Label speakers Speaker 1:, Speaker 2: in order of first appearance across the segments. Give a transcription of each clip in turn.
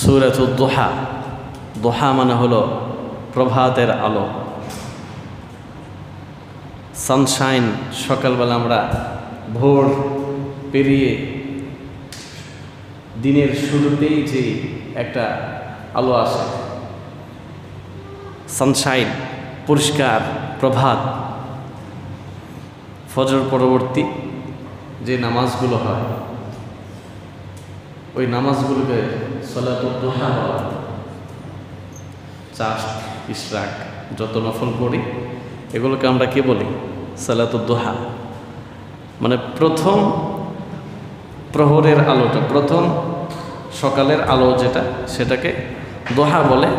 Speaker 1: সূরাতুদ দুহা। দুহা মানে হলো প্রভাতের আলো, সানশাইন। সকালবেলা আমরা ভোর পেরিয়ে দিনের শুরুতেই যে একটা আলো আসে, সানশাইন, পরিষ্কার প্রভাত। ফজর পরবর্তী যে নামাজগুলো হয়, ওই নামাজগুলোকে সালাতুদ দুহা বলা হয়। চাষ, ইশরাক, যত নফল করি এগুলোকে আমরা কি বলি? সালাতুদ দুহা। মানে প্রথম প্রহরের আলোটা, প্রথম সকালের আলো যেটা, সেটাকে দোহা বলে।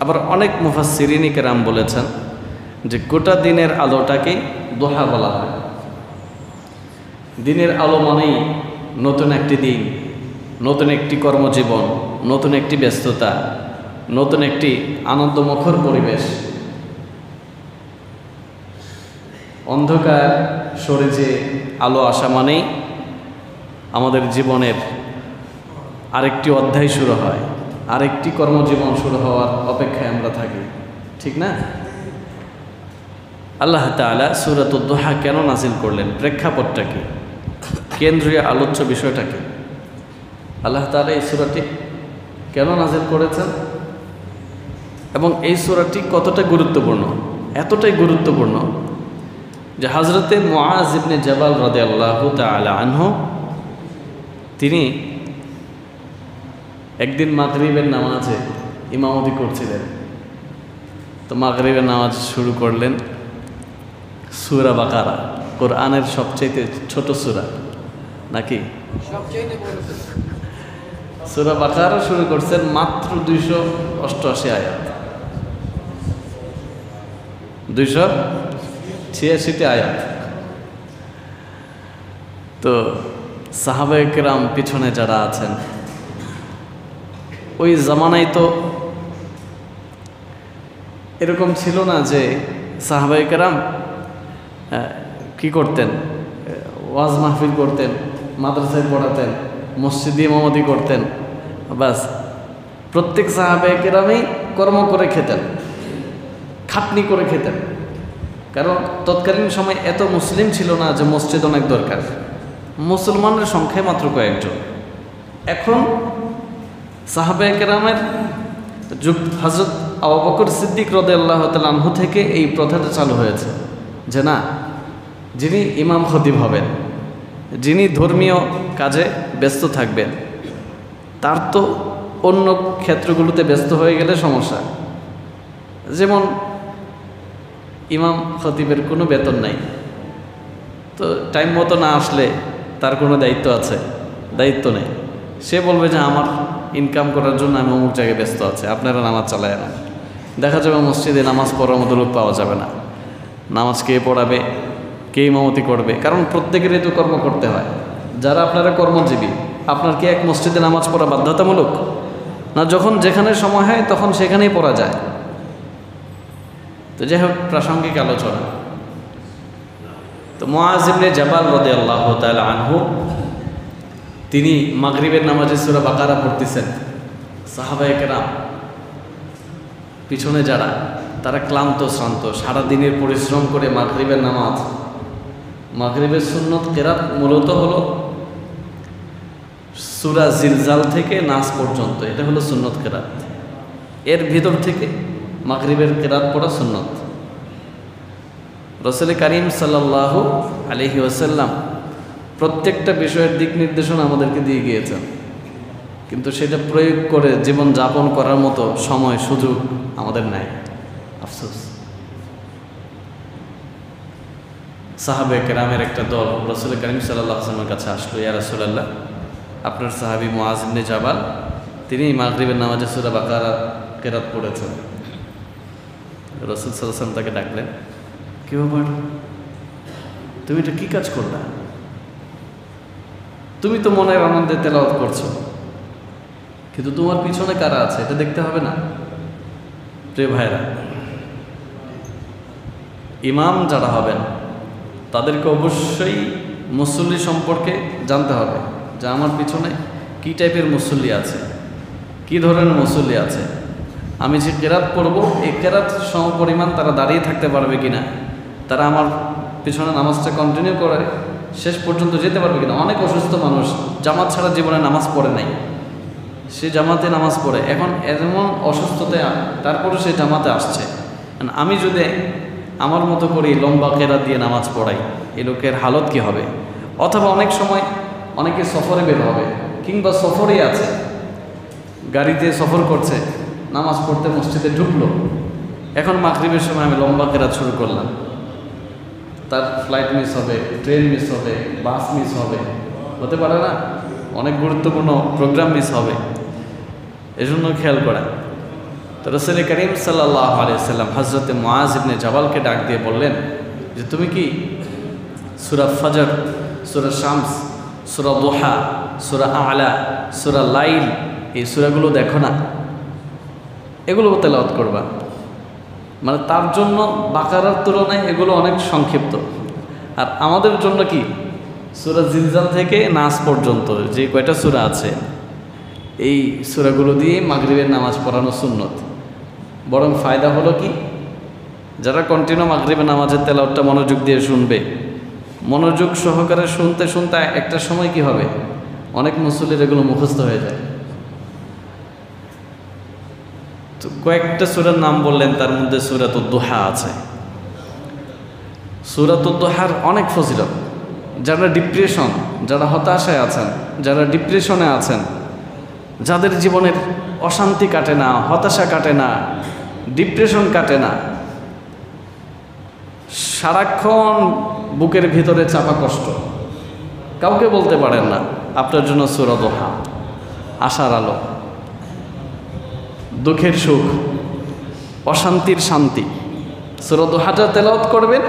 Speaker 1: আবার অনেক মুফাসসিরিন কেরাম বলেছেন যে গোটা দিনের আলোটাকেই দোহা বলা হয়। দিনের আলো মানেই নতুন একটি দিন, নতুন একটি কর্মজীবন, নতুন একটি ব্যস্ততা, নতুন একটি আনন্দমুখর পরিবেশ। অন্ধকার সরে যে আলো আসা মানেই আমাদের জীবনের আরেকটি অধ্যায় শুরু হয়, আরেকটি কর্মজীবন শুরু হওয়ার অপেক্ষায় আমরা থাকি, ঠিক না? আল্লাহ তাআলা সূরাতুদ দুহা কেন নাজিল করলেন? প্রেক্ষাপটটা কি? কেন্দ্রীয় আলোচ্য বিষয়টা কি? আল্লাহ তাআলা এই সূরাটি কেন নাজিল করেছেন এবং এই সূরাটি কতটা গুরুত্বপূর্ণ? এতটাই গুরুত্বপূর্ণ যে হযরতে মুআয ইবনে জাবাল রাদিয়াল্লাহু তাআলা আনহু তিনি একদিন মাগরিবের নামাজে ইমামতি করছিলেন। তো মাগরিবের নামাজ শুরু করলেন সূরা বাকারা, কোরআনের সবচেয়ে ছোট সূরা নাকি? সূরা বাকারা শুরু করছেন, মাত্র 288 আয়াত, 286টি আয়াত। তো সাহাবায়ে কেরাম পিছনে যারা আছেন, ওই জামানায় তো এরকম ছিল না যে সাহাবায়ে কেরাম কি করতেন, ওয়াজ মাহফিল করতেন, মাদ্রাসায় পড়াতেন, মসজিদে ইমামতি করতেন, বাস। প্রত্যেক সাহাবায়ে কেরামই কর্ম করে খেতেন, খাটনি করে খেতেন। কারণ তৎকালীন সময় এত মুসলিম ছিল না যে মসজিদ অনেক দরকার, মুসলমানের সংখ্যায় মাত্র কয়েকজন। এখন সাহাবায়ে কেরামের যুগ, হযরত আবু বকর সিদ্দিক রাদিয়াল্লাহু তাআলা আনহু থেকে এই প্রথাটা চালু হয়েছে যে না, যিনি ইমাম খতিব হবেন, যিনি ধর্মীয় কাজে ব্যস্ত থাকবেন, তার তো অন্য ক্ষেত্রগুলোতে ব্যস্ত হয়ে গেলে সমস্যা। যেমন ইমাম খতিবের কোনো বেতন নাই, তো টাইম মতো না আসলে তার কোনো দায়িত্ব আছে? দায়িত্ব নেই। সে বলবে যে আমার ইনকাম করার জন্য আমি অমুক জায়গায় ব্যস্ত আছে, আপনারা নামাজ চালায় না। দেখা যাবে মসজিদে নামাজ পড়ার মতো লোক পাওয়া যাবে না। নামাজ কে পড়াবে, কে ইমামতি করবে? কারণ প্রত্যেকেরই তো কর্ম করতে হয়। যারা আপনারা কর্মজীবী, আপনার কি এক মসজিদে নামাজ পড়া বাধ্যতামূলক না? যখন যেখানে সময় হয় তখন সেখানেই পড়া যায়। তো যাই হোক, প্রাসঙ্গিক আলোচনা। তো মুআয ইবনে জাবাল রাদিয়াল্লাহু তাআলা আনহু তিনি মাগরিবের নামাজে সূরা বাকারা পড়তেছেন। সাহাবায়ে কেরাম পিছনে যারা, তারা ক্লান্ত শ্রান্ত, সারাদিনের পরিশ্রম করে মাগরিবের নামাজ, মাগরিবের সুন্নত কেরাত মূলত হলো সূরা জিলজাল থেকে নাস পর্যন্ত, এটা হলো সুন্নত কেরাত। এর ভিতর থেকে মাগরিবের কেরাত পড়া সুন্নত। রাসূল কারীম সাল্লাল্লাহু আলাইহি ওয়াসাল্লাম প্রত্যেকটা বিষয়ের দিক নির্দেশনা আমাদেরকে দিয়ে গিয়েছেন, কিন্তু সেটা প্রয়োগ করে জীবন যাপন করার মতো সময় সুযোগ আমাদের নাই, আফসোস। সাহাবায়ে কেরামের একটা দল রাসূল কারীম সাল্লাল্লাহু আলাইহি ওয়াসাল্লামের কাছে আসলো, ইয়া রাসূলুল্লাহ, আপনার সাহাবী মুআয ইবনে জাবাল তিনি মাগরিবের নামাজে সূরা বাকারা কেরাত পড়েছেন। রাসূল সাল্লাল্লাহু আলাইহি ওয়াসাল্লাম তাকে ডাকলেন, কি ব্যাপার, তুমি এটা কি কাজ করলা? তুমি তো মনের আনন্দে তেলাওয়াত করছো, কিন্তু তোমার পিছনে কারা আছে এটা দেখতে হবে না? প্রিয় ভাইরা, ইমাম যারা হবেন তাদেরকে অবশ্যই মুসল্লি সম্পর্কে জানতে হবে যে আমার পিছনে কী টাইপের মুসল্লি আছে, কি কী ধরনের মুসল্লি আছে, আমি যে কেরাত পড়ব এই কেরাত সম পরিমাণ তারা দাঁড়িয়ে থাকতে পারবে কিনা, তারা আমার পিছনে নামাজটা কন্টিনিউ করে শেষ পর্যন্ত যেতে পারবে কিনা। অনেক অসুস্থ মানুষ জামাত ছাড়া জীবনে নামাজ পড়ে নাই, সে জামাতে নামাজ পড়ে, এখন এমন অসুস্থতায় তারপরে সে জামাতে আসছে। আমি যদি আমার মতো করি লম্বা কেরাত দিয়ে নামাজ পড়াই, এই লোকের হালত কী হবে। অথবা অনেক সময় অনেকে সফরে বের হবে, কিংবা সফরেই আছে, গাড়িতে সফর করছে, নামাজ পড়তে মসজিদে ঢুকলো, এখন মাগরিবের সময় আমি লম্বা কেরাত শুরু করলাম, তার ফ্লাইট মিস হবে, ট্রেন মিস হবে, বাস মিস হবে, হতে পারে না, অনেক গুরুত্বপূর্ণ প্রোগ্রাম মিস হবে। এজন্য খেয়াল করা। তো রাসূল করিম সাল্লাল্লাহু আলাইহি ওয়াসাল্লাম হযরতে মুআজ ইবনে জাবালকে ডাক দিয়ে বললেন যে তুমি কি সূরা ফজর, সূরা শামস, সূরা দুহা, সূরা আলা, সূরা লাইল এই সূরাগুলো দেখো না, এগুলো তেলাওয়াত করবা। মানে তার জন্য বাকারার তুলনায় এগুলো অনেক সংক্ষিপ্ত। আর আমাদের জন্য কি সূরা জিলজাল থেকে নাস পর্যন্ত যে কয়টা সূরা আছে এই সূরাগুলো দিয়ে মাগরিবের নামাজ পড়ানো সুন্নত। বরং ফায়দা হলো কি, যারা কন্টিনিউ মাগরিবের নামাজের তেলাওয়াতটা মনোযোগ দিয়ে শুনবে, মনোযোগ সহকারে শুনতে শুনতে একটা সময় কি হবে, অনেক মুসল্লির এগুলো মুখস্থ হয়ে যায়। তো কয়েকটা সূরার নাম বললেন, তার মধ্যে সূরাতুদ দুহা আছে। সূরাতুদ দুহার অনেক ফজিলত। যারা ডিপ্রেশন, যারা হতাশায় আছেন, যারা ডিপ্রেশনে আছেন, যাদের জীবনের অশান্তি কাটে না, হতাশা কাটে না, ডিপ্রেশন কাটে না, সারাক্ষণ বুকের ভিতরে চাপা কষ্ট, কাউকে বলতে পারেন না, আপনার জন্য সূরা দুহা আশার আলো, দুঃখের সুখ, অশান্তির শান্তি। সূরা দুহাটা তেলাওয়াত করবেন,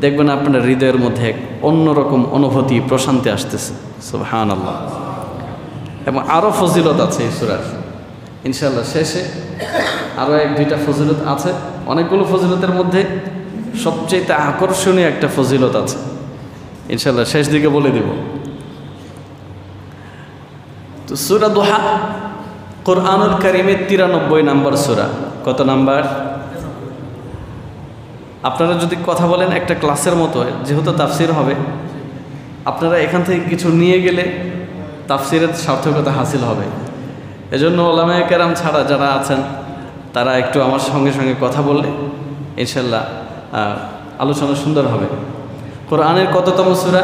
Speaker 1: দেখবেন আপনার হৃদয়ের মধ্যে এক অন্যরকম অনুভূতি, প্রশান্তি আসতেছে। সুবহানাল্লাহ। এবং আরও ফজিলত আছে এই সূরার, ইনশাআল্লাহ শেষে আরও এক দুইটা ফজিলত আছে। অনেকগুলো ফজিলতের মধ্যে সবচেয়ে আকর্ষণীয় একটা ফজিলত আছে, ইনশাআল্লাহ শেষ দিকে বলে দেব। তো সূরা দুহা কোরআনুল কারীমের 93 নম্বর সূরা। কত নাম্বার? আপনারা যদি কথা বলেন একটা ক্লাসের মতো, যেহেতু তাফসির হবে, আপনারা এখান থেকে কিছু নিয়ে গেলে তাফসিরের সার্থকতা হাসিল হবে। এজন্য উলামায়ে কেরাম ছাড়া যারা আছেন তারা একটু আমার সঙ্গে সঙ্গে কথা বললে ইনশাল্লাহ আলোচনা সুন্দর হবে। কোরআনের কততম সূরা?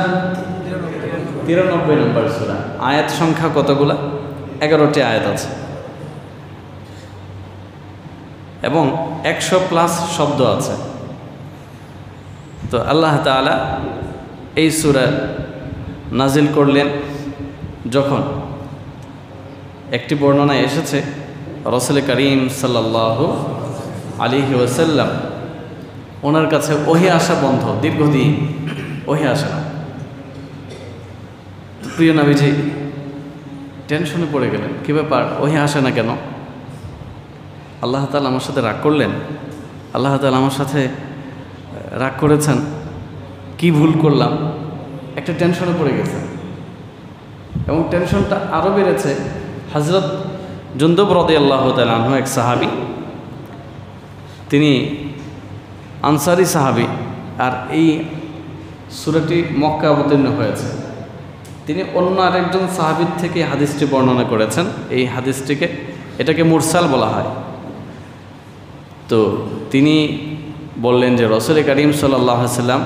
Speaker 1: 93 নম্বর সূরা। আয়াত সংখ্যা কতগুলা? 11টি আয়াত আছে এবং 100+ শব্দ আছে। তো আল্লাহ তাআলা এই সূরা নাজিল করলেন যখন একটি বর্ণনায় এসেছে রাসূল করিম সাল্লাল্লাহু আলাইহি ওয়াসাল্লাম ওনার কাছে ওহী আসা বন্ধ, দীর্ঘদিন ওহী আসে না। প্রিয় নবীজি টেনশনে পড়ে গেলেন, কী ব্যাপার, ওহী আসে না কেন? আল্লাহ তাআলা আমার সাথে রাগ করলেন? আল্লাহ তাআলা আমার সাথে রাগ করেছেন? কি ভুল করলাম? একটা টেনশনে পড়ে গেছে এবং টেনশনটা আরও বেড়েছে। হযরত জুনদুব রাদিয়াল্লাহু তাআলা আনহু এক সাহাবী, তিনি আনসারি সাহাবী, আর এই সূরাটি মক্কা অবতীর্ণ হয়েছে। তিনি অন্য আরেকজন সাহাবীর থেকে হাদিসটি বর্ণনা করেছেন। এই হাদিসটিকে এটাকে মুরসাল বলা হয়। তো তিনি বললেন যে রাসূল করিম সাল্লাল্লাহু আলাইহি ওয়াসাল্লাম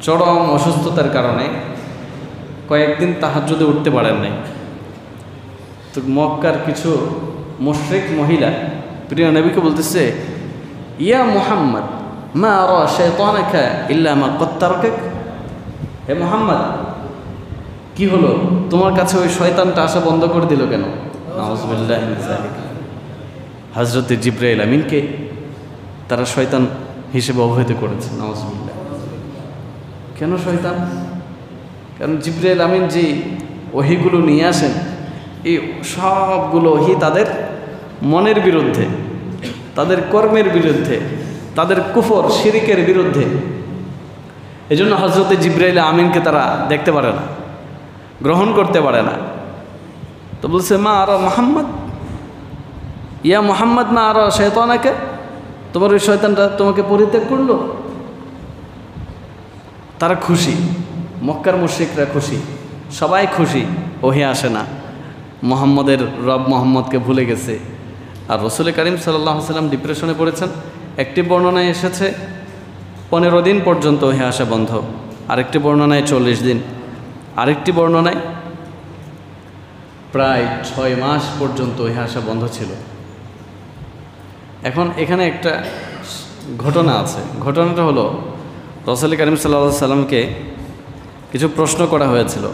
Speaker 1: চরম অসুস্থতার কারণে কয়েকদিন তাহাজ্জুদে উঠতে পারেন নাই। তো মক্কার কিছু মুশরিক মহিলা প্রিয় নবীকে বলতেছে, ইয়া মুহাম্মদ মা আরা শাইতানাকা ইল্লা মা ক্বাদ তারাকাক। হে মুহাম্মদ, কি হলো, তোমার কাছে ওই শয়তানটা আসা বন্ধ করে দিল কেন? নাউযুবিল্লাহি মিন যালিক। হযরত জিবরাইল আমিনকে তারা শয়তান হিসেবে অবহিত করেছে। নাউযুবিল্লাহ। কেন শয়তান? কারণ জিবরাইল আমিন যে ওহীগুলো নিয়ে আসেন, এই সবগুলো ওহী তাদের মনের বিরুদ্ধে, তাদের কর্মের বিরুদ্ধে, তাদের কুফর শিরিকের বিরুদ্ধে। এজন্য হযরত জিবরাইল আমিনকে তারা দেখতে পারে না, গ্রহণ করতে পারে না। তো বলছে, মা আর মুহাম্মদ, ইয়া মুহাম্মদ মা আর শয়তানাকে, তোমার ওই শয়তানটা তোমাকে পরিত্যাগ করলো। তারা খুশি, মক্কার মুশরিকরা খুশি, সবাই খুশি। ওহি আসে না, মোহাম্মদের রব মোহাম্মদকে ভুলে গেছে। আর রসুল করিম সাল্লাল্লাহু আলাইহি ওয়াসাল্লাম ডিপ্রেশনে পড়েছেন। একটি বর্ণনায় এসেছে 15 দিন পর্যন্ত ওহি আসা বন্ধ, আরেকটি বর্ণনায় 40 দিন, আরেকটি বর্ণনায় প্রায় 6 মাস পর্যন্ত ওহি আসা বন্ধ ছিল। এখন এখানে একটা ঘটনা আছে। ঘটনাটা হলো রসুল করিম সাল্লাল্লাহু আলাইহি ওয়াসাল্লামকে কিছু প্রশ্ন করা হয়েছিল।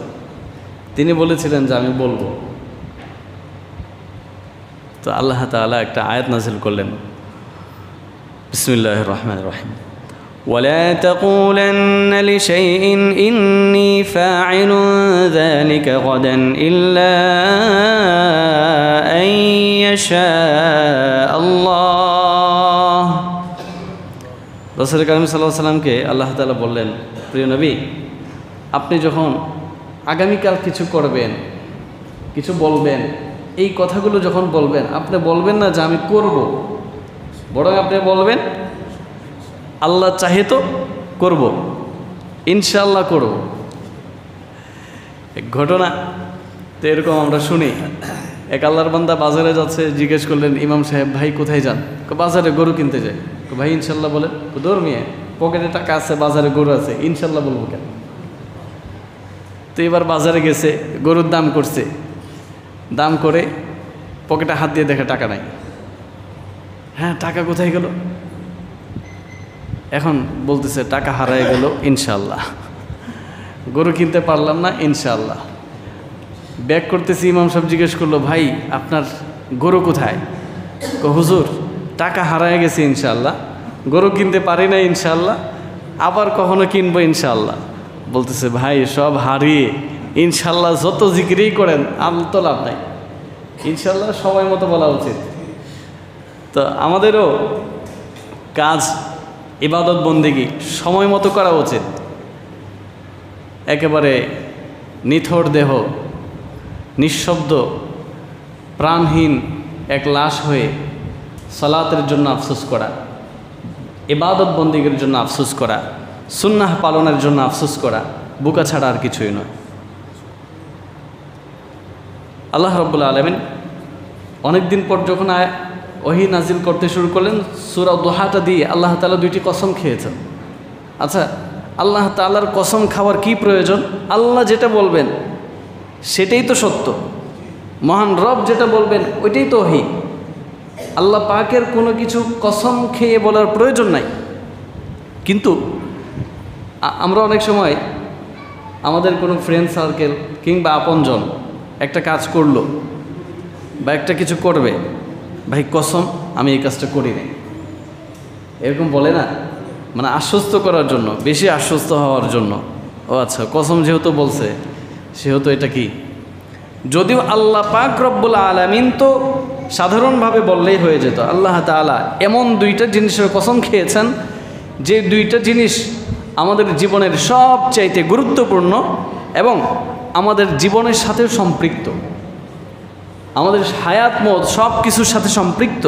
Speaker 1: তিনি বলেছিলেন যে আমি বলবো। তো আল্লাহ তাআলা একটা আয়াত নাযিল করলেন, বিসমিল্লাহির রহমানির রহিম, ولا تقولن لشيء إني فاعل ذلك غدا إلا أن يشاء الله। রাসূল কারীম সাল্লাল্লাহু আলাইহি ওয়াসাল্লামকে আল্লাহ তাআলা বললেন, প্রিয় নবী, আপনি যখন আগামীকাল কিছু করবেন, কিছু বলবেন, এই কথাগুলো যখন বলবেন, আপনি বলবেন না যে আমি করব, বরং আপনি বলবেন আল্লাহ চাহে তো করব, ইনশাআল্লাহ করব। এক ঘটনা তো এরকম আমরা শুনি। এক আল্লাহর বান্দা বাজারে যাচ্ছে, জিজ্ঞেস করলেন ইমাম সাহেব, ভাই কোথায় যান? বাজারে গরু কিনতে যায়। ভাই ইনশাল্লাহ বলেন। ধর্মিয়ে পকেটে টাকা আছে, বাজারে গরু আছে, ইনশাল্লাহ বলবো কেন? তো এবার বাজারে গেছে, গরুর দাম করছে, দাম করে পকেটে হাত দিয়ে দেখে টাকা নাই। হ্যাঁ, টাকা কোথায় গেল? এখন বলতেছে টাকা হারায় গেল, ইনশাল্লাহ গরু কিনতে পারলাম না, ইনশাল্লাহ। ব্যাক করতেছি, ইমাম সাহেব জিজ্ঞেস করলো, ভাই আপনার গরু কোথায়? হুজুর টাকা হারায় গেছে ইনশাল্লাহ, গরু কিনতে পারি না ইনশাল্লাহ, আবার কখনো কিনবো ইনশাল্লাহ। বলতেছে ভাই সব হারিয়ে ইনশাল্লাহ যত জিকিরই করেন আমার তো লাভ নাই, ইনশাল্লাহ সময় মতো বলা উচিত। তো আমাদেরও কাজ, ইবাদত বন্দেগী সময় মতো করা উচিত। একেবারে নিথর দেহ, নিঃশব্দ, প্রাণহীন এক লাশ হয়ে সালাতের জন্য আফসোস করা, ইবাদত বন্দেগীর জন্য আফসোস করা, সুন্নাহ পালনের জন্য আফসোস করা, বুকা ছাড়া আর কিছুই নয়। আল্লাহ রাব্বুল আলামিন অনেকদিন পর যখন ওহী নাজিল করতে শুরু করলেন, সূরা দুহাটা দিয়ে আল্লাহ তাআলা 2টি কসম খেয়েছেন। আচ্ছা, আল্লাহ তাআলার কসম খাওয়ার কি প্রয়োজন? আল্লাহ যেটা বলবেন সেটাই তো সত্য, মহান রব যেটা বলবেন ওইটাই তো ওহী। আল্লাহ পাকের কোনো কিছু কসম খেয়ে বলার প্রয়োজন নাই। কিন্তু আমরা অনেক সময় আমাদের কোনো ফ্রেন্ড সার্কেল কিংবা আপনজন একটা কাজ করলো বা একটা কিছু করবে, ভাই কসম আমি এই কাজটা করি না, এরকম বলে না, মানে আশ্বস্ত করার জন্য, বেশি আশ্বস্ত হওয়ার জন্য। ও আচ্ছা, কসম যেহেতু বলছে সেহেতু এটা কি? যদিও আল্লাহ পাক রব্বুল আলামিন তো সাধারণভাবে বললেই হয়ে যেত। আল্লাহ তাআলা এমন 2টা জিনিসের কসম খেয়েছেন যে 2টা জিনিস আমাদের জীবনের সবচাইতে গুরুত্বপূর্ণ এবং আমাদের জীবনের সাথেও সম্পৃক্ত, আমাদের হায়াত মত সব কিছুর সাথে সম্পৃক্ত,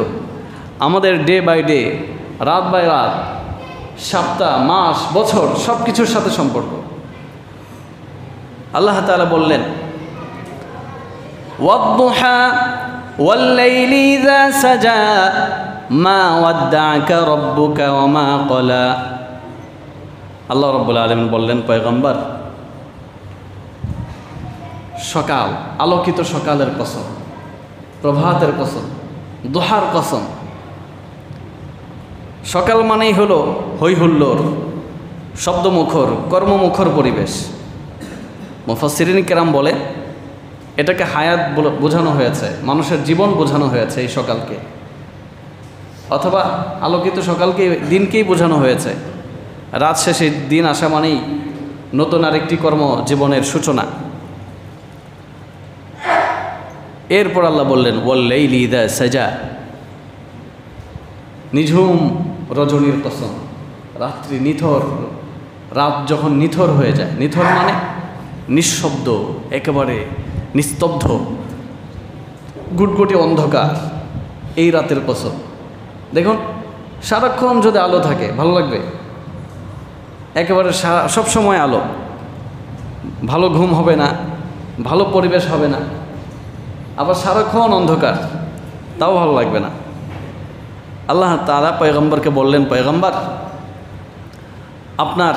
Speaker 1: আমাদের ডে বাই ডে, রাত বাই রাত, সপ্তাহ, মাস, বছর সব কিছুর সাথে সম্পর্ক। আল্লাহ তাআলা বললেন, ওয়াদ-দুহা ওয়াল-লাইলি ইযা সাজা মা ওয়াদ্দা'আকা রাব্বুকা ওয়া মা ক্বালা। আল্লাহ রাব্বুল আলামিন বললেন, পয়গম্বর, সকাল, আলোকিত সকালের কসম, প্রভাতের কসম, দুহার কসম। সকাল মানেই হলো হৈ হুল্লোড়, শব্দমুখর, কর্মমুখর পরিবেশ। মুফাসসিরিন কেরাম বলে এটাকে হায়াত বোঝানো হয়েছে, মানুষের জীবন বোঝানো হয়েছে এই সকালকে, অথবা আলোকিত সকালকে, দিনকেই বোঝানো হয়েছে। রাত শেষে দিন আসা মানেই নতুন আরেকটি কর্মজীবনের সূচনা। এরপর আল্লাহ বললেন, ওয়াল-লাইলি ইযা সাজা, নিঝুম রজনীর কসম, রাত্রি নিথর, রাত যখন নিথর হয়ে যায়, নিথর মানে নিঃশব্দ, একেবারে নিস্তব্ধ, গুটগুটি অন্ধকার, এই রাতের কসম। দেখুন সারাক্ষণ যদি আলো থাকে ভালো লাগবে? একেবারে সব সময় আলো, ভালো ঘুম হবে না, ভালো পরিবেশ হবে না। আবার সারাক্ষণ অন্ধকার, তাও ভালো লাগবে না। আল্লাহ তাআলা পয়গম্বরকে বললেন, পয়গম্বর আপনার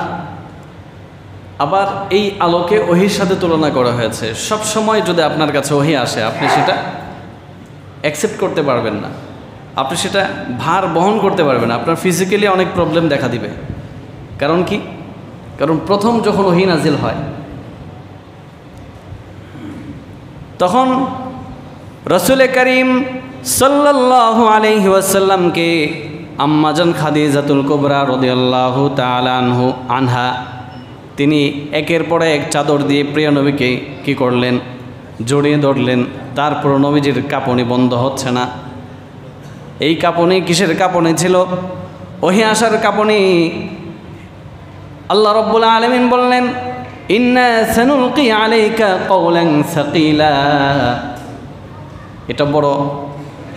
Speaker 1: আবার এই আলোকে ওহির সাথে তুলনা করা হয়েছে। সব সময় যদি আপনার কাছে ওহি আসে আপনি সেটা অ্যাকসেপ্ট করতে পারবেন না, আপনি সেটা ভার বহন করতে পারবেন না, আপনার ফিজিক্যালি অনেক প্রবলেম দেখা দিবে। কারণ কি? কারণ প্রথম যখন ওহি নাজিল হয় তখন রাসূল করিম সাল্লাল্লাহু আলাইহি ওয়াসাল্লামকে আম্মাজান খাদিজাতুল কুবরা রাদিয়াল্লাহু তাআলা আনহা তিনি একের পর এক চাদর দিয়ে প্রিয় নবীকে কি করলেন? জড়িয়ে ধরলেন। তারপর নবীজির কাঁপুনি বন্ধ হচ্ছে না। এই কাঁপুনি কিসের কাঁপুনি ছিল? ওহি আসার কাঁপুনি। আল্লাহ রাব্বুল আলামিন বললেন, ইন্না সানুলকি আলাইকা কওলান সাকিলা। এটা বড়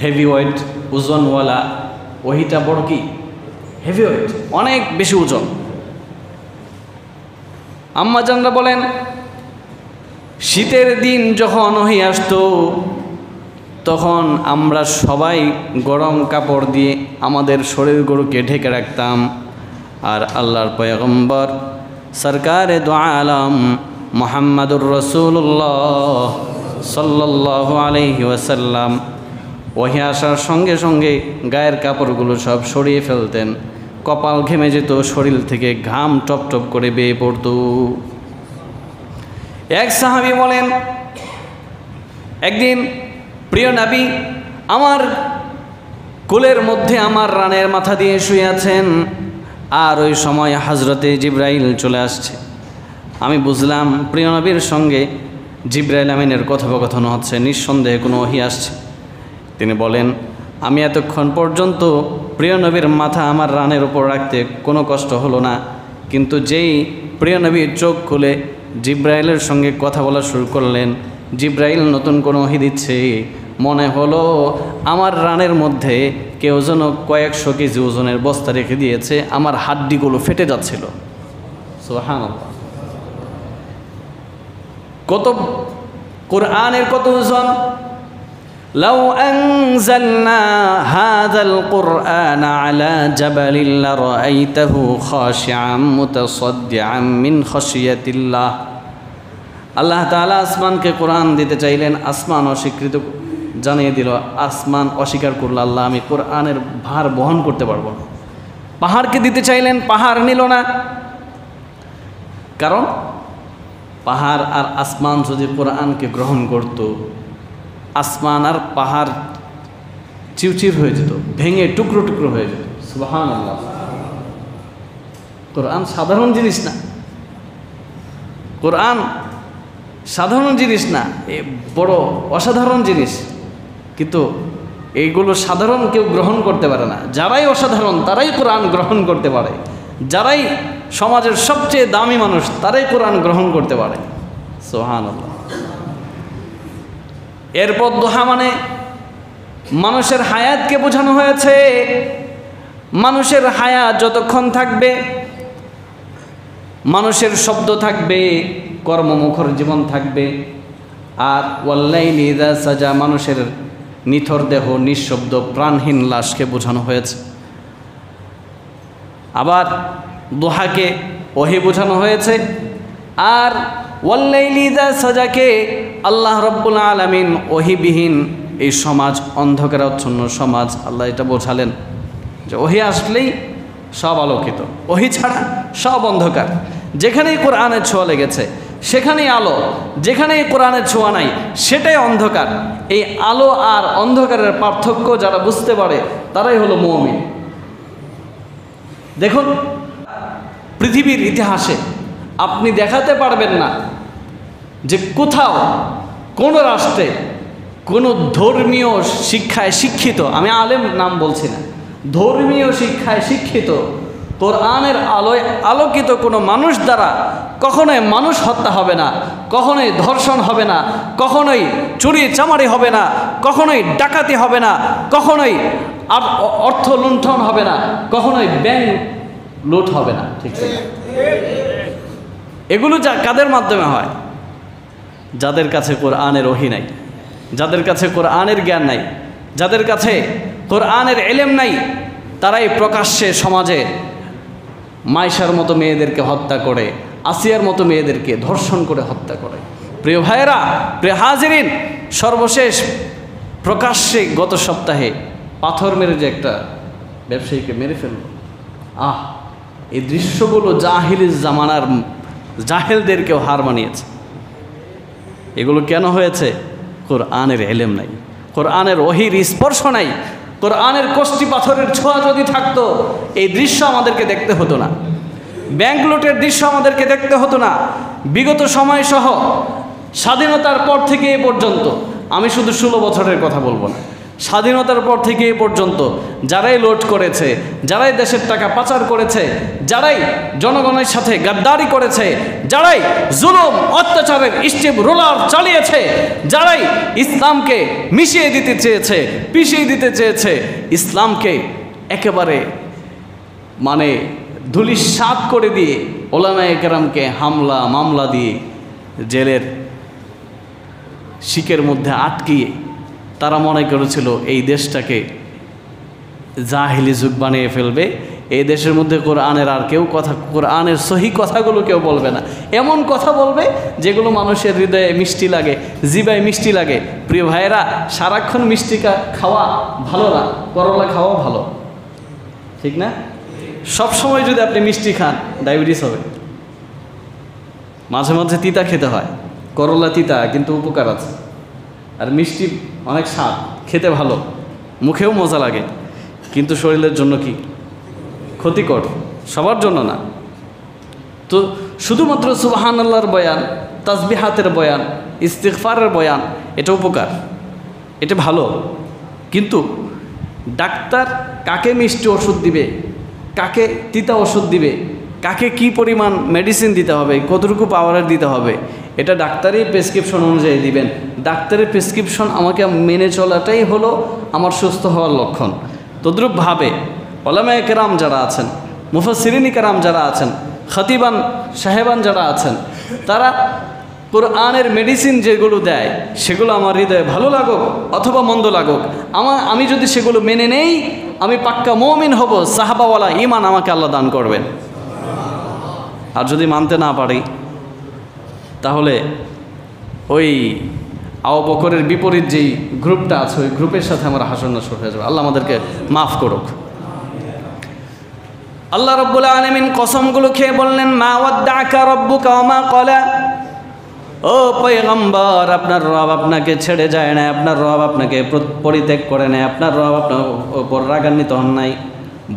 Speaker 1: হেভি ওয়েট, ওজনওয়ালা। ওহিটা বড় কি? হেভি ওয়েট, অনেক বেশি ওজন। আম্মা জানরা বলেন, শীতের দিন যখন ওহি আসতো তখন আমরা সবাই গরম কাপড় দিয়ে আমাদের শরীরগুলোকে ঢেকে রাখতাম। আর আল্লাহর পয়গম্বর সরকারে দু আলম মুহাম্মাদুর রাসূলুল্লাহ সাল্লাল্লাহু আলাইহি ওয়াসাল্লাম ওহি আসার সঙ্গে সঙ্গে গায়ের কাপড়গুলো সব সরিয়ে ফেলতেন। কপাল ঘেমে যেত, শরীর থেকে ঘাম টপ টপ করে বেয়ে পড়ত। এক সাহাবী বলেন, একদিন প্রিয় নবী আমার কোলের মধ্যে আমার রানের মাথা দিয়ে শুয়ে আছেন, আর ওই সময় হযরতে জিবরাইল চলে আসছে। আমি বুঝলাম প্রিয় নবীর সঙ্গে জিবরাইল আমিনের কথোপকথন হচ্ছে, নিঃসন্দেহে কোনো ওহী আসছে। তিনি বলেন, আমি এতক্ষণ পর্যন্ত প্রিয় নবীর মাথা আমার রানের উপর রাখতে কোনো কষ্ট হলো না, কিন্তু যেই প্রিয় নবী চোখ খুলে জিবরাইলের সঙ্গে কথা বলা শুরু করলেন, জিবরাইল নতুন কোনো ওহী দিচ্ছে, মনে হলো আমার রানের মধ্যে কেউ যেন কয়েকশো কেজি ওজনের বস্তা রেখে দিয়েছে, আমার হাড্ডিগুলো ফেটে যাচ্ছিল। সুবহানাল্লাহ! কত কোরআনের কত ওজন! লাউ আনজালনা হাযাল কুরআন আলা জাবালিন লারাআইতাহু খাশিআম মুতাসাদ্দিআম মিন খাশিয়াতিল্লাহ। আল্লাহ তাআলা আসমানকে কোরআন দিতে চাইলেন, আসমান অস্বীকৃত জানিয়ে দিল, আসমান অস্বীকার করল, আল্লাহ আমি কোরআনের ভার বহন করতে পারবো না। পাহাড়কে দিতে চাইলেন, পাহাড় নিল না। কারণ পাহাড় আর আসমান যদি কোরআনকে গ্রহণ করত, আসমান আর পাহাড় চিরচির হয়ে যেত, ভেঙে টুকরো টুকরো হয়ে যেত। সুবহানাল্লাহ! কোরআন সাধারণ জিনিস না, কোরআন সাধারণ জিনিস না, এ বড় অসাধারণ জিনিস। কিন্তু এইগুলো সাধারণ কেউ গ্রহণ করতে পারে না। যারাই অসাধারণ তারাই কোরআন গ্রহণ করতে পারে, যারাই সমাজের সবচেয়ে দামি মানুষ তারাই কোরআন গ্রহণ করতে পারে। সুবহানাল্লাহ! এরপর দোহা মানে মানুষের হায়াতকে বোঝানো হয়েছে। মানুষের হায়াত যতক্ষণ থাকবে, মানুষের শব্দ থাকবে, কর্মমুখর জীবন থাকবে। আর ওয়াল্লাইলি ইযা সাজা, মানুষের নিথর দেহ, নিঃশব্দ প্রাণহীন লাশকে বোঝানো হয়েছে। আবার দোহাকে ওহী বোঝানো হয়েছে। আর ওয়াল্লাইলি ইযা সাজাকে আল্লাহ রাব্বুল আলামিন ওহীবিহীন এই সমাজ, অন্ধকারাচ্ছন্ন সমাজ, আল্লাহ এটা বোঝালেন যে ওহী আসলেই সব আলোকিত, ওহী ছাড়া সব অন্ধকার। যেখানেই কোরআনের ছোঁয়া লেগেছে সেখানেই আলো, যেখানেই কোরআনের ছোঁয়া নাই সেটাই অন্ধকার। এই আলো আর অন্ধকারের পার্থক্য যারা বুঝতে পারে তারাই হলো মুমিন। দেখুন পৃথিবীর ইতিহাসে আপনি দেখাতে পারবেন না যে কোথাও কোন রাষ্ট্রে কোনো ধর্মীয় শিক্ষায় শিক্ষিত, আমি আলেম নাম বলছি না, ধর্মীয় শিক্ষায় শিক্ষিত কোরআনের আলোয় আলোকিত কোনো মানুষ দ্বারা কখনোই মানুষ হত্যা হবে না, কখনোই ধর্ষণ হবে না, কখনোই চুরি চামারি হবে না, কখনোই ডাকাতি হবে না, কখনোই অর্থ লুণ্ঠন হবে না, কখনোই ব্যাংক লুট হবে না। ঠিক আছে? এগুলো কাদের মাধ্যমে হয়? যাদের কাছে কোরআনের ওহী নাই, যাদের কাছে কোরআনের জ্ঞান নাই, যাদের কাছে কোরআনের ইলম নাই, তারাই প্রকাশ্যে সমাজে মাইশার মতো মেয়েদেরকে হত্যা করে, আসিয়ার মতো মেয়েদেরকে ধর্ষণ করে হত্যা করে। প্রিয় ভাইয়েরা, প্রিয় হাজিরিন, সর্বশেষ প্রকাশ্যে গত সপ্তাহে পাথর মেরে যে একটা ব্যবসায়ীকে মেরে ফেলল, এই দৃশ্যগুলো জাহিলির জামানার জাহেলদেরকেও হার মানিয়েছে। এগুলো কেন হয়েছে? কোরআনের ইলম নাই, কোরআনের ওহীর স্পর্শ নাই। কোরআনের কষ্টি পাথরের ছোঁয়া যদি থাকতো, এই দৃশ্য আমাদেরকে দেখতে হতো না, ব্যাংক লুটের দৃশ্য আমাদেরকে দেখতে হতো না। বিগত সময় সহ স্বাধীনতার পর থেকে এ পর্যন্ত, আমি শুধু 16 বছরের কথা বলবো না, স্বাধীনতার পর থেকে এ পর্যন্ত যারাই লুট করেছে, যারাই দেশের টাকা পাচার করেছে, যারাই জনগণের সাথে গাদ্দারি করেছে, যারাই জুলুম অত্যাচারের স্টেপ রোলার চালিয়েছে, যারাই ইসলামকে মিশিয়ে দিতে চেয়েছে, পিষিয়ে দিতে চেয়েছে, ইসলামকে একেবারে মানে ধূলিসাৎ করে দিয়ে ওলামায়ে কেরামকে হামলা মামলা দিয়ে জেলের শিকের মধ্যে আটকিয়ে তারা মনে করেছিল এই দেশটাকে জাহিলি যুগ বানিয়ে ফেলবে, এই দেশের মধ্যে কোরআনের আর কেউ কথা, কোরআনের সহি কথাগুলো কেউ বলবে না, এমন কথা বলবে যেগুলো মানুষের হৃদয়ে মিষ্টি লাগে, জিবায় মিষ্টি লাগে। প্রিয় ভাইয়েরা, সারাক্ষণ মিষ্টি খাওয়া ভালো না, করলা খাওয়াও ভালো, ঠিক না? সবসময় যদি আপনি মিষ্টি খান ডায়াবেটিস হবে। মাঝে মাঝে তিতা খেতে হয়, করলা তিতা কিন্তু উপকার আছে, আর মিষ্টি অনেক স্বাদ, খেতে ভালো, মুখেও মজা লাগে, কিন্তু শরীরের জন্য কি ক্ষতিকর, সবার জন্য না। তো শুধুমাত্র সুবহানাল্লাহর বয়ান, তাসবিহাতের বয়ান, ইস্তিগফারের বয়ান, এটা উপকার, এটা ভালো, কিন্তু ডাক্তার কাকে মিষ্টি ওষুধ দিবে, কাকে তিতা ওষুধ দিবে, কাকে কি পরিমাণ মেডিসিন দিতে হবে, কতটুকু পাওয়ারের দিতে হবে, এটা ডাক্তারই প্রেসক্রিপশন অনুযায়ী দিবেন। ডাক্তারের প্রেসক্রিপশন আমাকে মেনে চলাটাই হলো আমার সুস্থ হওয়ার লক্ষণ। তদ্রূপভাবে ওলামায়ে কেরাম যারা আছেন, মুফাসসিরিন কেরাম যারা আছেন, খতিবান সাহেবান যারা আছেন, তারা কোরআনের মেডিসিন যেগুলো দেয় সেগুলো আমার হৃদয়ে ভালো লাগুক অথবা মন্দ লাগুক, আমি যদি সেগুলো মেনে নেই, আমি পাক্কা মুমিন হব, সাহাবাওয়ালা ঈমান আমাকে আল্লাহ দান করবেন। আর যদি মানতে না পারি, তাহলে ওই আবু বকরের বিপরীত যেই গ্রুপটা আছে, ওই গ্রুপের সাথে আমরা হাসর নাসর হয়ে যাবে। আল্লাহ আমাদেরকে মাফ করুক। আল্লাহ রাব্বুল আলামিন কসমগুলো খেয়ে বললেন, মা ওয়াদ্দাকা রাব্বুকা ওয়া মা ক্বালা। ও পয়গম্বর, আপনার রব আপনাকে ছেড়ে যায় না, আপনার রব আপনাকে পরিত্যাগ করে নেয়, আপনার রব আপনার উপর রাগান্বিত হন নাই,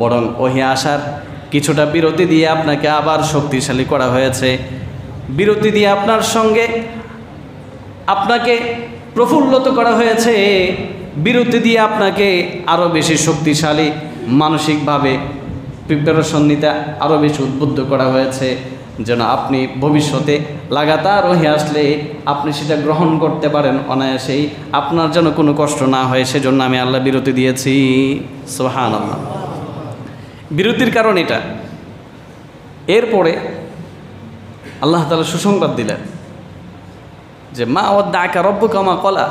Speaker 1: বরং ওহি আসার কিছুটা বিরতি দিয়ে আপনাকে আবার শক্তিশালী করা হয়েছে। বিরতি দিয়ে আপনার সঙ্গে আপনাকে প্রফুল্লত করা হয়েছে, বিরতি দিয়ে আপনাকে আরও বেশি শক্তিশালী মানসিকভাবে প্রিপারেশন নিতে আরও বেশি উদ্বুদ্ধ করা হয়েছে, যেন আপনি ভবিষ্যতে লাগাতার ওহি আসলে আপনি সেটা গ্রহণ করতে পারেন অনায়াসেই, আপনার যেন কোনো কষ্ট না হয়, সেজন্য আমি আল্লাহ বিরতি দিয়েছি। সুবহানাল্লাহ। বিরতির কারণ এটা। এরপরে আল্লাহ তাআলা সুসংবাদ দিলেন যে মা ওয়াদ্দাকা রাব্বুকা ওয়া মা ক্বালা।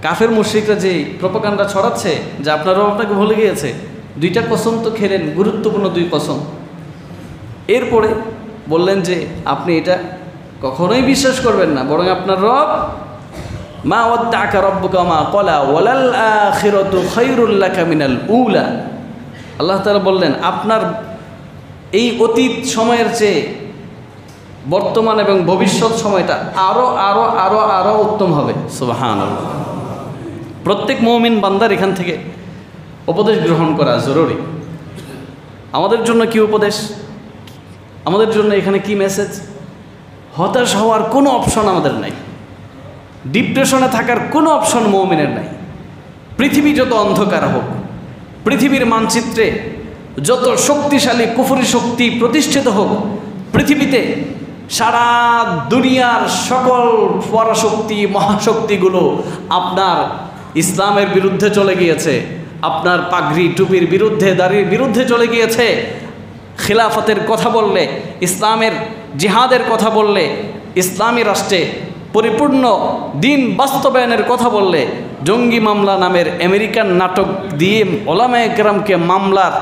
Speaker 1: কাফের মুশরিকরা যে প্রোপাগান্ডা ছড়াচ্ছে যে আপনার রব আপনাকে ভুলে গিয়েছে, 2টা কসম তো খেলেন, গুরুত্বপূর্ণ 2 কসম। এরপরে বললেন যে আপনি এটা কখনোই বিশ্বাস করবেন না, বরং আপনার রব মা ওয়াদ্দাকা রাব্বুকা ওয়া মা ক্বালা ওয়ালাল আখিরাতু খায়রুল লাকা মিনাল উলা। আল্লাহ তাআলা বললেন আপনার এই অতীত সময়ের চেয়ে বর্তমান এবং ভবিষ্যৎ সময়টা আরো আরো আরো আরো উত্তম হবে। সুবহানাল্লাহ। প্রত্যেক মুমিন বান্দার এখান থেকে উপদেশ গ্রহণ করা জরুরি। আমাদের জন্য কি উপদেশ, আমাদের জন্য এখানে কি মেসেজ? হতাশ হওয়ার কোনো অপশন আমাদের নাই, ডিপ্রেশনে থাকার কোনো অপশন মুমিনের নাই। পৃথিবী যত অন্ধকার হোক, পৃথিবীর মানচিত্রে যত শক্তিশালী কুফরি শক্তি প্রতিষ্ঠিত হোক পৃথিবীতে, সারা দুনিয়ার সকল পরাশক্তি মহাশক্তিগুলো আপনার ইসলামের বিরুদ্ধে চলে গিয়েছে, আপনার পাগড়ি টুপির বিরুদ্ধে, দাড়ির বিরুদ্ধে চলে গিয়েছে। খিলাফতের কথা বললে, ইসলামের জিহাদের কথা বললে, ইসলামী রাষ্ট্রে পরিপূর্ণ দিন বাস্তবায়নের কথা বললে, জঙ্গি মামলা নামের আমেরিকান নাটক দিয়ে ওলামায়ে কেরামকে মামলার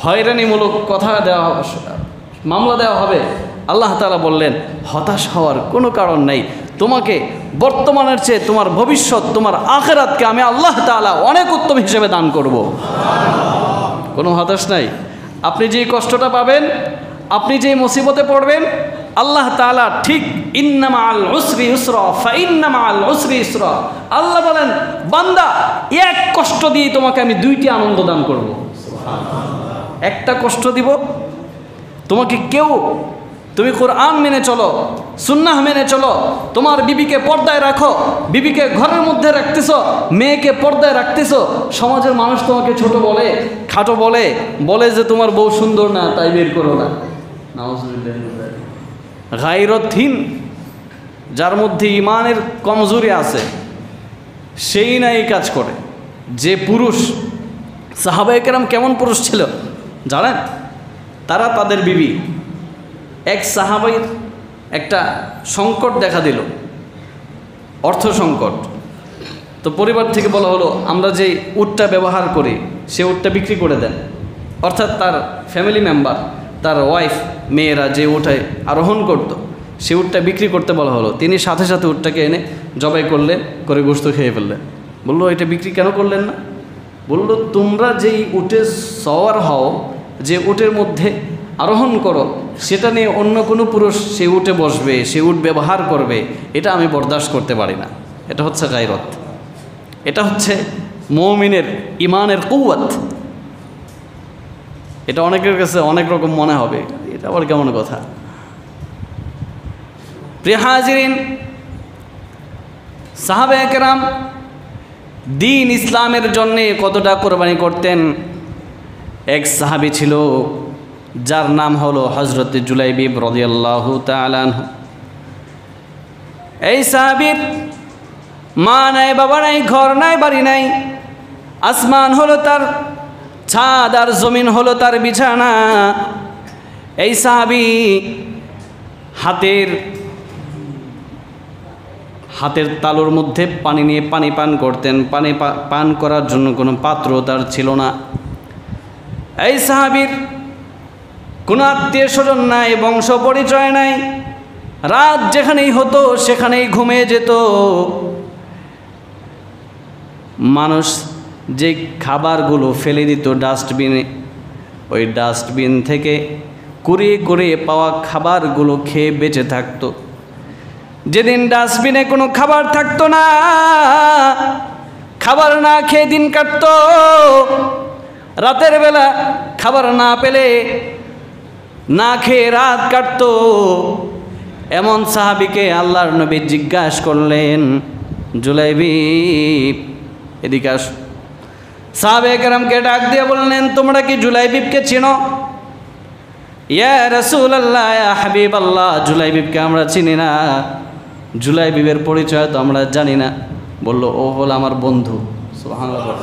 Speaker 1: হয়রানিমূলক কথা দেওয়া হবে, মামলা দেওয়া হবে। আল্লাহ তাআলা বললেন হতাশ হওয়ার কোনো কারণ নেই, তোমাকে বর্তমানের চেয়ে তোমার ভবিষ্যৎ, তোমার আখিরাতকে আমি আল্লাহ তাআলা অনেক উত্তম হিসেবে দান করব। কোনো হতাশ নাই। আপনি যেই কষ্টটা পাবেন, আপনি যেই মুসিবতে পড়বেন, আল্লাহ তাআলা ঠিক ইন্না মাআল উসরি ইউসরা ফাইন্না মাআল উসরি ইউসরা, আল্লাহ বলেন বান্দা এক কষ্ট দিয়ে তোমাকে আমি দুইটি আনন্দ দান করব। একটা কষ্ট দিব তোমাকে, তুমি কোরআন মেনে চলো, সুন্নাহ মেনে চলো, তোমার বিবিকে পর্দায় রাখো, বিবিকে ঘরের মধ্যে রাখতেছো, মেয়েকে পর্দায় রাখতেছো, সমাজের মানুষ তোমাকে ছোট বলে, খাটো বলে, বলে যে তোমার বউ সুন্দর না তাই বের করো না। গায়রতহীন, যার মধ্যে ইমানের কমজোরি আছে, সেই না এই কাজ করে। যে পুরুষ, সাহাবায়ে কেরাম কেমন পুরুষ ছিল জানেন? তারা তাদের বিবি, এক সাহাবীর একটা সংকট দেখা দিল, অর্থ সংকট। তো পরিবার থেকে বলা হলো আমরা যে উটটা ব্যবহার করি সে উটটা বিক্রি করে দেন। অর্থাৎ তার ফ্যামিলি মেম্বার, তার ওয়াইফ, মেয়েরা যে উটে আরোহণ করতো সে উটটা বিক্রি করতে বলা হলো। তিনি সাথে সাথে উটটাকে এনে জবাই করলেন, করে গোশত খেয়ে ফেললেন। বললো এটা বিক্রি কেন করলেন না? বললো তোমরা যেই উটে সওয়ার হও, যে উটের মধ্যে আরোহণ করো, সেটা নিয়ে অন্য কোনো পুরুষ সে উটে বসবে, সে উট ব্যবহার করবে, এটা আমি বরদাস্ত করতে পারি না। এটা হচ্ছে গায়রত, এটা হচ্ছে মুমিনের ইমানের কুওয়াত। এটা অনেকের কাছে অনেক রকম মনে হবে, এটা আবার কেমন কথা। প্রিয় হাজিরিন, সাহাবায়ে কেরাম দ্বীন ইসলামের জন্যে কতটা কোরবানি করতেন। এক সাহাবী ছিল যার নাম হলো হযরত জুলাইবিব রাদিয়াল্লাহু তাআলা আনহু। এই সাহাবীর মা নাই, বাবা নাই, ঘর নাই, বাড়ি নাই, আসমান হলো তার ছাদ আর জমিন হলো তার বিছানা। এই সাহাবী হাতের তালুর মধ্যে পানি নিয়ে পানি পান করতেন। পানি পান করার জন্য কোনো পাত্র তার ছিল না। এই সাহাবীর কোনো আত্মীয় স্বজন নাই, বংশ পরিচয় নাই। রাত যেখানেই হতো সেখানেই ঘুমিয়ে যেত। মানুষ যে খাবারগুলো ফেলে দিত ডাস্টবিনে, ওই ডাস্টবিন থেকে কুড়িয়ে কুড়িয়ে পাওয়া খাবারগুলো খেয়ে বেঁচে থাকতো। যেদিন ডাস্টবিনে কোনো খাবার থাকতো না, খাবার না খেয়ে দিন কাটতো। রাতের বেলা খাবার না পেলে না খেয়ে রাত কাটতো। এমন সাহাবীকে আল্লাহর নবী জিজ্ঞাসা করলেন, জুলাইবিব এদিকে আস। সাহাবায়ে কেরামকে ডাক দিয়ে বললেন, তোমরা কি জুলাইবিবকে চিনো? ইয়া রাসূলুল্লাহ, ইয়া হাবিবাল্লাহ, জুলাইবিবকে আমরা চিনি না, জুলাইবিবের পরিচয় তো আমরা জানি না। বলল ও হলো আমার বন্ধু। সুবহানাল্লাহ।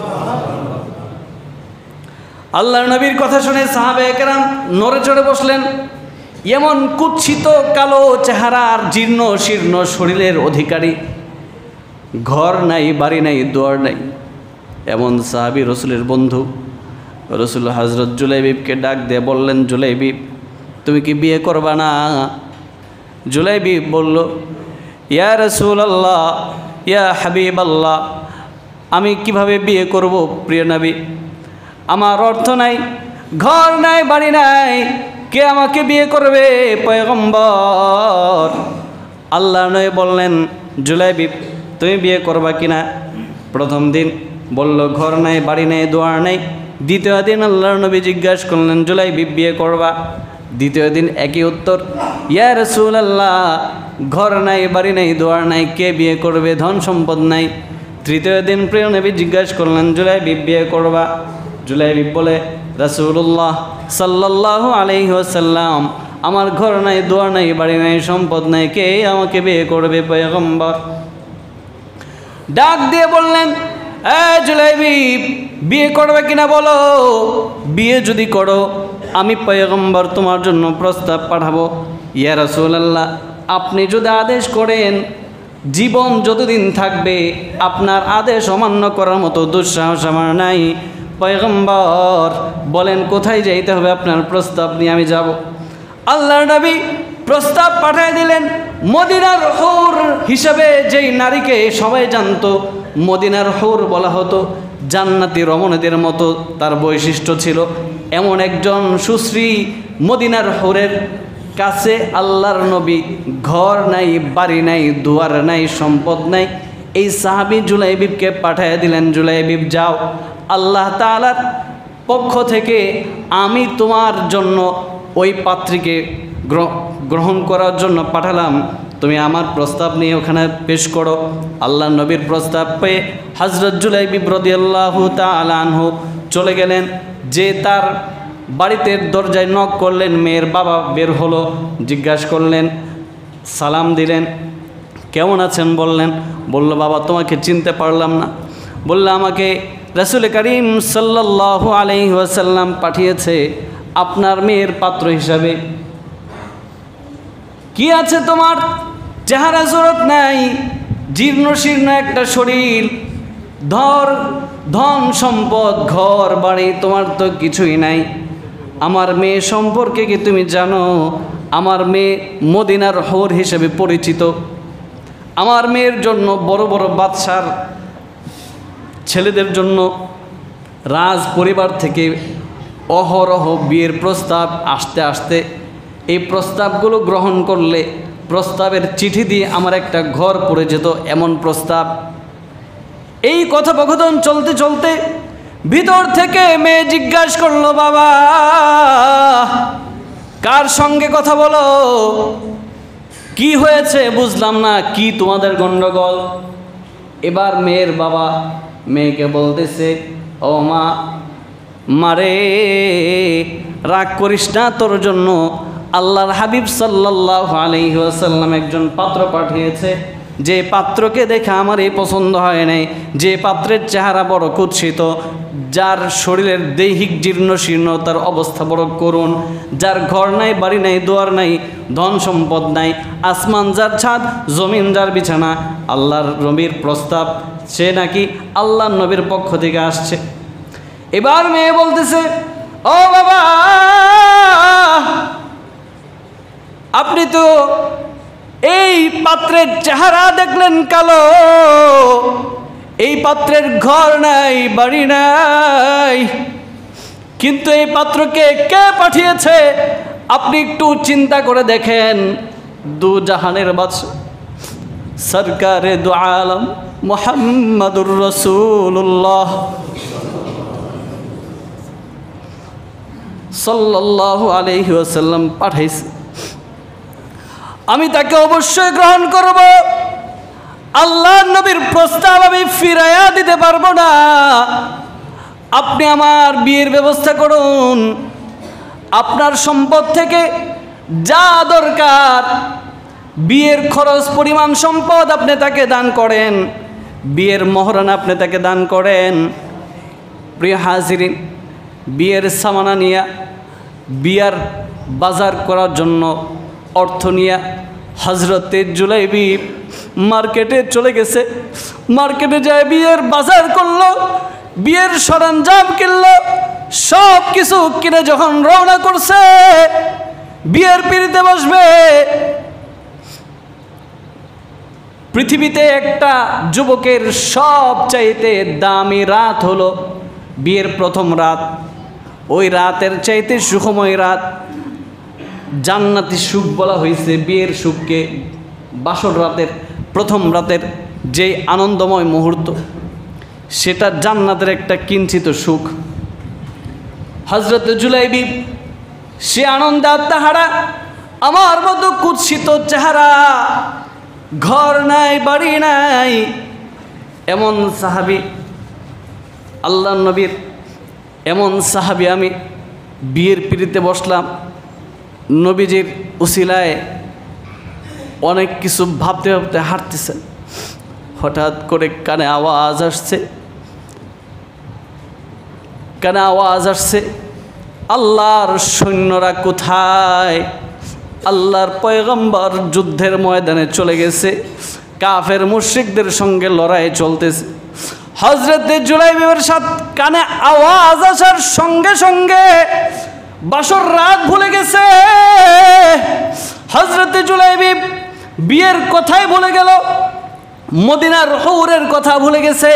Speaker 1: আল্লাহর নবীর কথা শুনে সাহাবায়ে কেরাম নড়ে চড়ে বসলেন। এমন কুৎসিত কালো চেহারার জীর্ণ শীর্ণ শরীরের অধিকারী, ঘর নাই, বাড়ি নাই, দুয়ার নাই, এমন সাহাবী রসুলের বন্ধু। রসুল হযরত জুলাইবিবকে ডাক দিয়ে বললেন, জুলাইবিব তুমি কি বিয়ে করবা না? জুলাইবিব বলল, ইয়া রাসূলুল্লাহ, ইয়া হাবিবাল্লাহ, আমি কিভাবে বিয়ে করব প্রিয় নবী? আমার অর্থ নাই, ঘর নাই, বাড়ি নাই, কে আমাকে বিয়ে করবে পয়গম্বর? আল্লাহ নবী বললেন, জুলাইবিব তুমি বিয়ে করবা কিনা? প্রথম দিন বলল ঘর নাই, বাড়ি নাই, দুয়ার নাই। দ্বিতীয় দিন আল্লাহর নবী জিজ্ঞাসা করলেন, জুলাইবিব বিয়ে করবা? দ্বিতীয় দিন একই উত্তর, ইয়া রাসূলুল্লাহ, ঘর নাই, বাড়ি নাই, দুয়ার নাই, কে বিয়ে করবে? ধন সম্পদ নাই। তৃতীয় দিন প্রিয় নবী জিজ্ঞাসা করলেন, জুলাইবিব বিয়ে করবা? জুলাইবিব বলে, রাসূলুল্লাহ সাল্লাল্লাহু আলাইহি ওয়াসাল্লাম, আমার ঘর নাই, দুয়ার নাই, বাড়ি নাই, সম্পদ নাই, কে আমাকে বিয়ে করবে? পয়গম্বর ডাক দিয়ে বললেন, জুলাইবিব, বিয়ে করবে কিনা বলো। বিয়ে যদি করো আমি পয়গম্বর তোমার জন্য প্রস্তাব পাঠাবো। ইয়া রাসূলুল্লাহ, আপনি যদি আদেশ করেন, জীবন যতদিন থাকবে আপনার আদেশ অমান্য করার মতো দুঃসাহস আমার নাই। পয়গম্বর বলেন, কোথায় যাইতে হবে? আপনার প্রস্তাব নিয়ে আমি যাব। আল্লাহর নবী প্রস্তাব পাঠিয়ে দিলেন। মদিনার হুর হিসাবে যেই নারীকে সবাই জানতো, মদিনার হুর বলা হতো, জান্নাতি রমণীদের মতো তার বৈশিষ্ট্য ছিল, এমন একজন সুশ্রী মদিনার হুরের কাছে আল্লাহর নবী, ঘর নাই, বাড়ি নাই, দুয়ার নাই, সম্পদ নাই, এই সাহাবী জুলাইবিবকে পাঠিয়ে দিলেন, জুলাইবিব যাও, আল্লাহ তাআলার পক্ষ থেকে আমি তোমার জন্য ওই পাত্রীকে গ্রহণ করার জন্য পাঠালাম, তুমি আমার প্রস্তাব নিয়ে ওখানে পেশ করো। আল্লাহ নবীর প্রস্তাব পেয়ে হযরত জুলাইবিব রাদিয়াল্লাহু তাআলা আনহু চলে গেলেন। যে তার বাড়িতে দরজায় নক করলেন, মেয়ের বাবা বের হলো, জিজ্ঞাসা করলেন, সালাম দিলেন, কেমন আছেন বললেন। বলল, বাবা তোমাকে চিনতে পারলাম না। বলল, আমাকে রাসূল করিম সাল্লাল্লাহু আলাইহি ওয়াসাল্লাম পাঠিয়েছে আপনার মেয়ের পাত্র হিসাবে। কি আছে তোমার? চেহারা সুরত নাই, জীর্ণ শীর্ণ একটা শরীর, ধন সম্পদ, ঘর বাড়ি তোমার তো কিছুই নাই। আমার মেয়ে সম্পর্কে কি তুমি জানো? আমার মেয়ে মদিনার হুর হিসেবে পরিচিত। আমার মেয়ের জন্য বড় বড় বাদশার ছেলেদের জন্য রাজ পরিবার থেকে অহরহ বিয়ের প্রস্তাব আসতে আসতে এই প্রস্তাবগুলো গ্রহণ করলে প্রস্তাবের চিঠি দিয়ে আমার একটা ঘর পড়ে যেত, এমন প্রস্তাব। এই কথোপকথন চলতে চলতে ভিতর থেকে মেয়ে জিজ্ঞাসা করলো, বাবা কার সঙ্গে কথা বলো? কি হয়েছে বুঝলাম না, কি তোমাদের গন্ডগোল? এবার মেয়ের বাবা মেয়েকে বলতেছে, ও মা, মারে রাগ করিস না, তোর জন্য আল্লাহর হাবিব সাল্লাল্লাহু আলাইহি ওয়াসাল্লাম একজন পাত্র পাঠিয়েছে। যে পাত্রকে দেখে আমার এই পছন্দ হয় নাই, যে পাত্রের চেহারা বড় কুৎসিত, যার শরীরের দৈহিক জীর্ণ শীর্ণ, তার অবস্থা বড় করুণ, যার ঘর নাই, বাড়ি নাই, দুয়ার নাই, ধন সম্পদ নাই, আসমান যার ছাদ, জমিন যার বিছানা, আল্লাহর নবীর প্রস্তাব, সে নাকি আল্লাহর নবীর পক্ষ থেকে আসছে। এবার মেয়ে বলতেছে, ও বাবা, আপনি তো এই পাত্রের চেহারা দেখলেন কালো, এই পাত্রের ঘর নাই, বাড়ি নাই, কিন্তু এই পাত্রকে কে পাঠিয়েছে আপনি একটু চিন্তা করে দেখেন। দু জাহানের বাদশা সরকারে দু আলম মুহাম্মাদুর রাসূলুল্লাহ সাল্লাল্লাহু আলাইহি ওয়াসাল্লাম পাঠাইছে, আমি তাকে অবশ্যই গ্রহণ করব। আল্লাহর নবীর প্রস্তাব আমি ফিরাইয়া দিতে পারবো না। আপনি আমার বিয়ের ব্যবস্থা করুন, আপনার সম্পদ থেকে যা দরকার, বিয়ের খরচ পরিমাণ সম্পদ আপনি তাকে দান করেন, বিয়ের মহরানা আপনি তাকে দান করেন। প্রিয় হাজিরিন, বিয়ের সামানা নিয়া, বিয়ার বাজার করার জন্য অর্থ নিয়া হযরতে জুলাইবিব মার্কেটে চলে গেছে। মার্কেটে যায় বিয়ের বাজার করলো, বিয়ের সরঞ্জাম কিনলো, সব কিছু কিনে যখন রওনা করছে বিয়ের পিড়িতে বসবে, পৃথিবীতে একটা যুবকের সবচাইতে দামি রাত হলো বিয়ের প্রথম রাত। ওই রাতের চাইতে সুখময় রাত, জান্নাতি সুখ বলা হয়েছে বিয়ের সুখকে। বাসর রাতের প্রথম রাতের যে আনন্দময় মুহূর্ত, সেটা জান্নাতের একটা কিঞ্চিত সুখ। হযরত জুলাইবিব সে আনন্দে আত্মহারা, আমার মতো কুৎসিত চেহারা, ঘর নাই, বাড়ি নাই, এমন সাহাবী আল্লাহর নবীর এমন সাহাবী আমি বিয়ের পিড়িতে বসলাম, নবীজির উসিলায় অনেক কিছু ভাবতে ভাবতে হাঁটতেছেন, হঠাৎ করে কানে আওয়াজ আসছে, আল্লাহর সৈন্যরা কোথায়? আল্লাহর পয়গম্বর যুদ্ধের ময়দানে চলে গেছে, কাফের মুশরিকদের সঙ্গে লড়াই চলতেছে। হযরতে জুলাইবিবের সাথে কানে আওয়াজ আসার সঙ্গে সঙ্গে বাসর রাত ভুলে গেছে। হযরতে জুলাইবিব বিয়ের কথাই ভুলে গেল, মদিনার হুরের কথা ভুলে গেছে।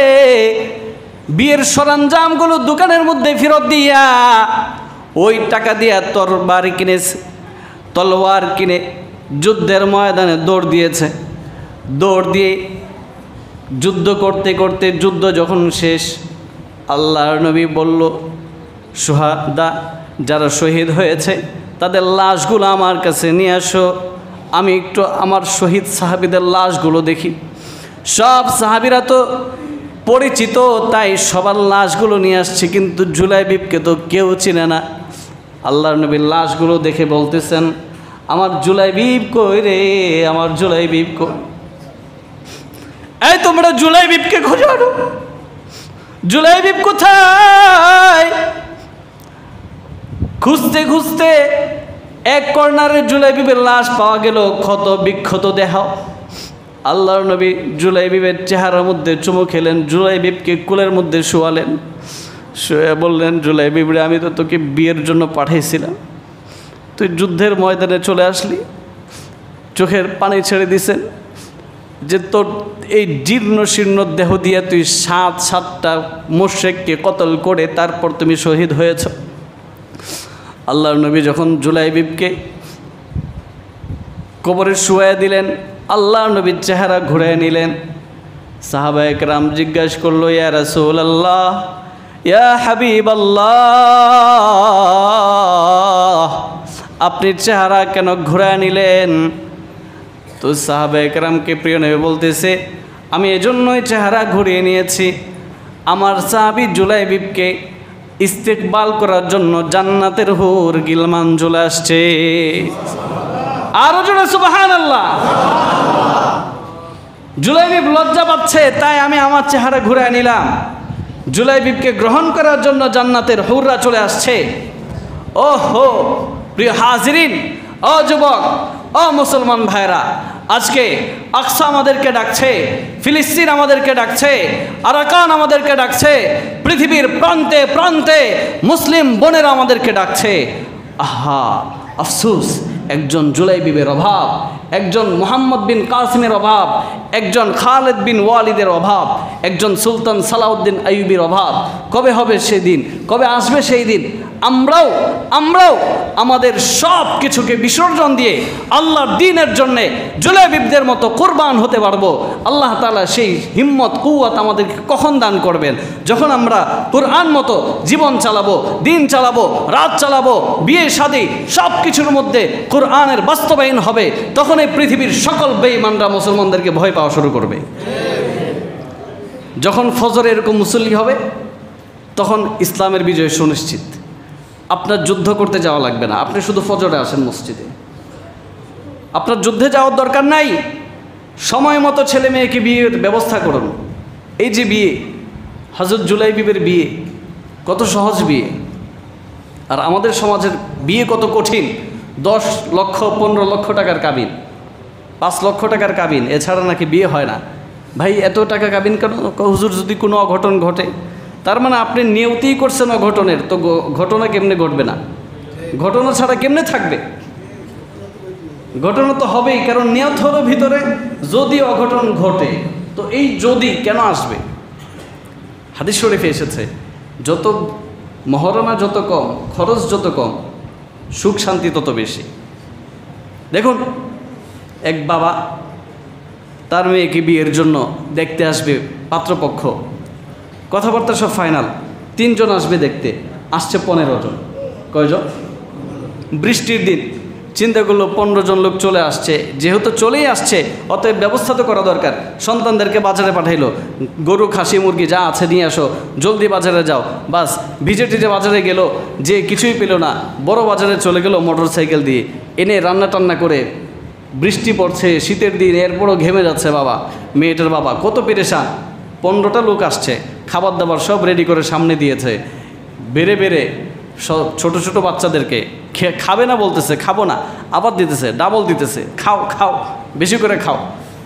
Speaker 1: বিয়ের সরঞ্জামগুলো দোকানের মধ্যে ফেরত দিয়া ওই টাকা দিয়া তলোয়ার কিনে যুদ্ধের ময়দানে দৌড় দিয়েছে। দৌড় দিয়ে যুদ্ধ করতে করতে যুদ্ধ যখন শেষ, আল্লাহর নবী বলল, সুহাদা যারা শহীদ হয়েছে তাদের লাশগুলো আমার কাছে নিয়ে আসো, আমি একটু আমার শহীদ সাহাবীদের লাশগুলো দেখি। সব সাহাবীরা তো পরিচিত, তাই সবার লাশগুলো নিয়ে আসছে, কিন্তু জুলাইবিবকে তো কেউ চিনে না। আল্লাহর নবীর লাশগুলো দেখে বলতেছেন, আমার জুলাইবিব কই রে, আমার জুলাইবিব কই? এই তোমরা জুলাইবিবকে খুঁজে আনো, জুলাইবিব কোথায়? খুঁজতে খুঁজতে এক কর্নারে জুলাইবিবের লাশ পাওয়া গেল, ক্ষত বিক্ষত দেহ। আল্লাহর নবী জুলাইবিবের চেহারার মধ্যে চুমু খেলেন, জুলাইবিবকে কোলের মধ্যে শোয়ালেন, শুয়ে বললেন, জুলাইবিব রে, আমি তো তোকে বিয়ের জন্য পাঠাইছিলাম, তুই যুদ্ধের ময়দানে চলে আসলি। চোখের পানি ছেড়ে দিছেন যে তোর এই জীর্ণ শীর্ণ দেহ দিয়ে তুই 7টা মুশরিককে কতল করে তারপর তুমি শহীদ হয়েছ। আল্লাহর নবী যখন জুলাইবিবকে কবরে শুয়ায় দিলেন, আল্লাহর নবীর চেহারা ঘুরায় নিলেন। সাহাবায়ে কেরাম জিজ্ঞাসা করলো, ইয়া রাসূলুল্লাহ, ইয়া হাবিবাল্লাহ, আপনি চেহারা কেন ঘুরায় নিলেন? তো সাহাবায়ে কেরামকে প্রিয় নবী বলতেছে, আমি এজন্যই চেহারা ঘুরিয়ে নিয়েছি, আমার সাহাবী জুলাইবিবকে ইস্তেকবাল করার জন্য জান্নাতের হুর গিলমান চলে আসছে। আরো জোরে সুবহানাল্লাহ। জুলাইবিব লজ্জা পাচ্ছে, তাই আমি আমার চেহারা ঘুরায় নিলাম। জুলাইবিবকে গ্রহণ করার জন্য জান্নাতের হুররা চলে আসছে। ওহো প্রিয় হাজিরিন, ও যুবক, ও মুসলমান ভাইরা, আজকে আকসা আমাদেরকে ডাকছে, ফিলিস্তিন আমাদেরকে ডাকছে, আরাকান আমাদেরকে ডাকছে, পৃথিবীর প্রান্তে প্রান্তে মুসলিম বোনেরা আমাদেরকে ডাকছে। আহা আফসোস, একজন জুলাইবিবের অভাব, একজন মুহাম্মদ বিন কাসিমের অভাব, একজন খালেদ বিন ওয়ালিদের অভাব, একজন সুলতান সালাউদ্দিন আইয়ুবীর অভাব। কবে হবে সেই দিন? কবে আসবে সেই দিন? আমরাও আমাদের সব কিছুকে বিসর্জন দিয়ে আল্লাহর দ্বীনের জন্যে জুলাইবিবদের মতো কোরবান হতে পারবো। আল্লাহ তাআলা সেই হিম্মত কুওয়াত আমাদেরকে কখন দান করবেন? যখন আমরা কুরআন মতো জীবন চালাবো, দিন চালাবো, রাত চালাবো, বিয়ে শাদী সব কিছুর মধ্যে কুরআনের বাস্তবায়ন হবে, তখন এই পৃথিবীর সকল বেঈমানরা মুসলমানদেরকে ভয় পাওয়া শুরু করবে। যখন ফজরে এরকম মুসল্লি হবে, তখন ইসলামের বিজয় সুনিশ্চিত। আপনার যুদ্ধ করতে যাওয়া লাগবে না, আপনি শুধু ফজরে আসেন মসজিদে, আপনার যুদ্ধে যাওয়ার দরকার নাই। সময় মতো ছেলে মেয়েকে বিয়ের ব্যবস্থা করুন। এই যে বিয়ে, হযরত জুলাইবিবের বিয়ে কত সহজ বিয়ে, আর আমাদের সমাজের বিয়ে কত কঠিন। 10 লক্ষ 15 লক্ষ টাকার কাবিন, 5 লক্ষ টাকার কাবিন, এছাড়া নাকি বিয়ে হয় না। ভাই এত টাকা কাবিন কেন? হুজুর যদি কোনো অঘটন ঘটে, তার মানে আপনি নিয়তিই করছেন অঘটনের, তো ঘটনা কেমনে ঘটবে না? ঘটনা ছাড়া কেমনে থাকবে? ঘটনা তো হবেই, কারণ নিয়ত হলো ভিতরে যদি অঘটন ঘটে। তো এই যদি কেন আসবে? হাদিস শরীফে এসেছে, যত মহরণা যত কম, খরচ যত কম, সুখ শান্তি তত বেশি। দেখুন, এক বাবা তার মেয়েকে বিয়ের জন্য দেখতে আসবে, পাত্রপক্ষ কথাবার্তা সব ফাইনাল, 3 জন আসবে দেখতে, আসছে 15 জন। কয়জন? বৃষ্টির দিন চিন্তা করলো 15 জন লোক চলে আসছে, যেহেতু চলেই আসছে অতএব ব্যবস্থা তো করা দরকার। সন্তানদেরকে বাজারে পাঠাইলো, গরু খাসি মুরগি যা আছে নিয়ে আসো, জলদি বাজারে যাও। বাস ভিজে টিজে বাজারে গেল, যে কিছুই পেল না, বড় বাজারে চলে গেল মোটর সাইকেল দিয়ে, এনে রান্না টান্না করে, বৃষ্টি পড়ছে, শীতের দিন, এরপরও ঘেমে যাচ্ছে বাবা, মেয়েটার বাবা কত পেরেশান। 15টা লোক আসছে, খাবার দাবার সব রেডি করে সামনে দিয়েছে, বেড়ে বেড়ে সব ছোট ছোট বাচ্চাদেরকে খাবে না বলতেছে, খাবো না, আবার দিতেছে, ডাবল দিতেছে, খাও খাও, বেশি করে খাও,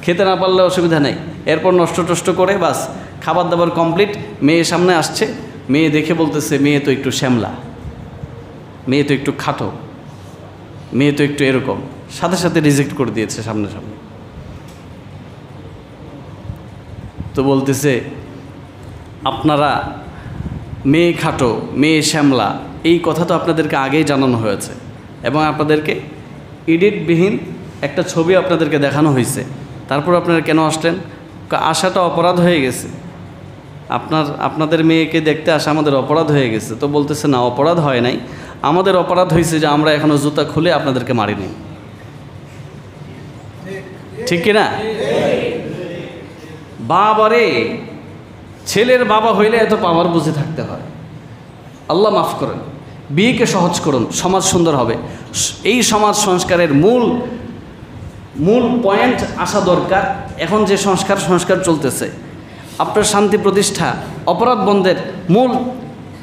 Speaker 1: খেতে না পারলে অসুবিধা নেই। এরপর নষ্ট টষ্ট করে বাস খাবার দাবার কমপ্লিট। মেয়ে সামনে আসছে, মেয়ে দেখে বলতেছে, মেয়ে তো একটু শ্যামলা, মেয়ে তো একটু খাটো, মেয়ে তো একটু এরকম, সাথে সাথে রিজেক্ট করে দিয়েছে সামনে সামনে। তো বলতেছে, আপনারা মেয়ে খাটো, মেয়ে শ্যামলা, এই কথা তো আপনাদেরকে আগেই জানানো হয়েছে এবং আপনাদেরকে এডিটবিহীন একটা ছবি আপনাদেরকে দেখানো হয়েছে, তারপর আপনারা কেন আসলেন? আসাটা অপরাধ হয়ে গেছে, আপনাদের মেয়েকে দেখতে আসা আমাদের অপরাধ হয়ে গেছে। তো বলতেছে, না, অপরাধ হয় নাই, আমাদের অপরাধ হয়েছে যে আমরা এখনও জুতা খুলে আপনাদেরকে মারিনি। ঠিক কিনা? বাবারে, ছেলের বাবা হইলে এত পাওয়ার বুঝে থাকতে হয়। আল্লাহ মাফ করেন, বিয়েকে সহজ করুন, সমাজ সুন্দর হবে। এই সমাজ সংস্কারের মূল পয়েন্ট আসা দরকার। এখন যে সংস্কার চলতেছে, আপনার শান্তি প্রতিষ্ঠা, অপরাধ বন্ধের মূল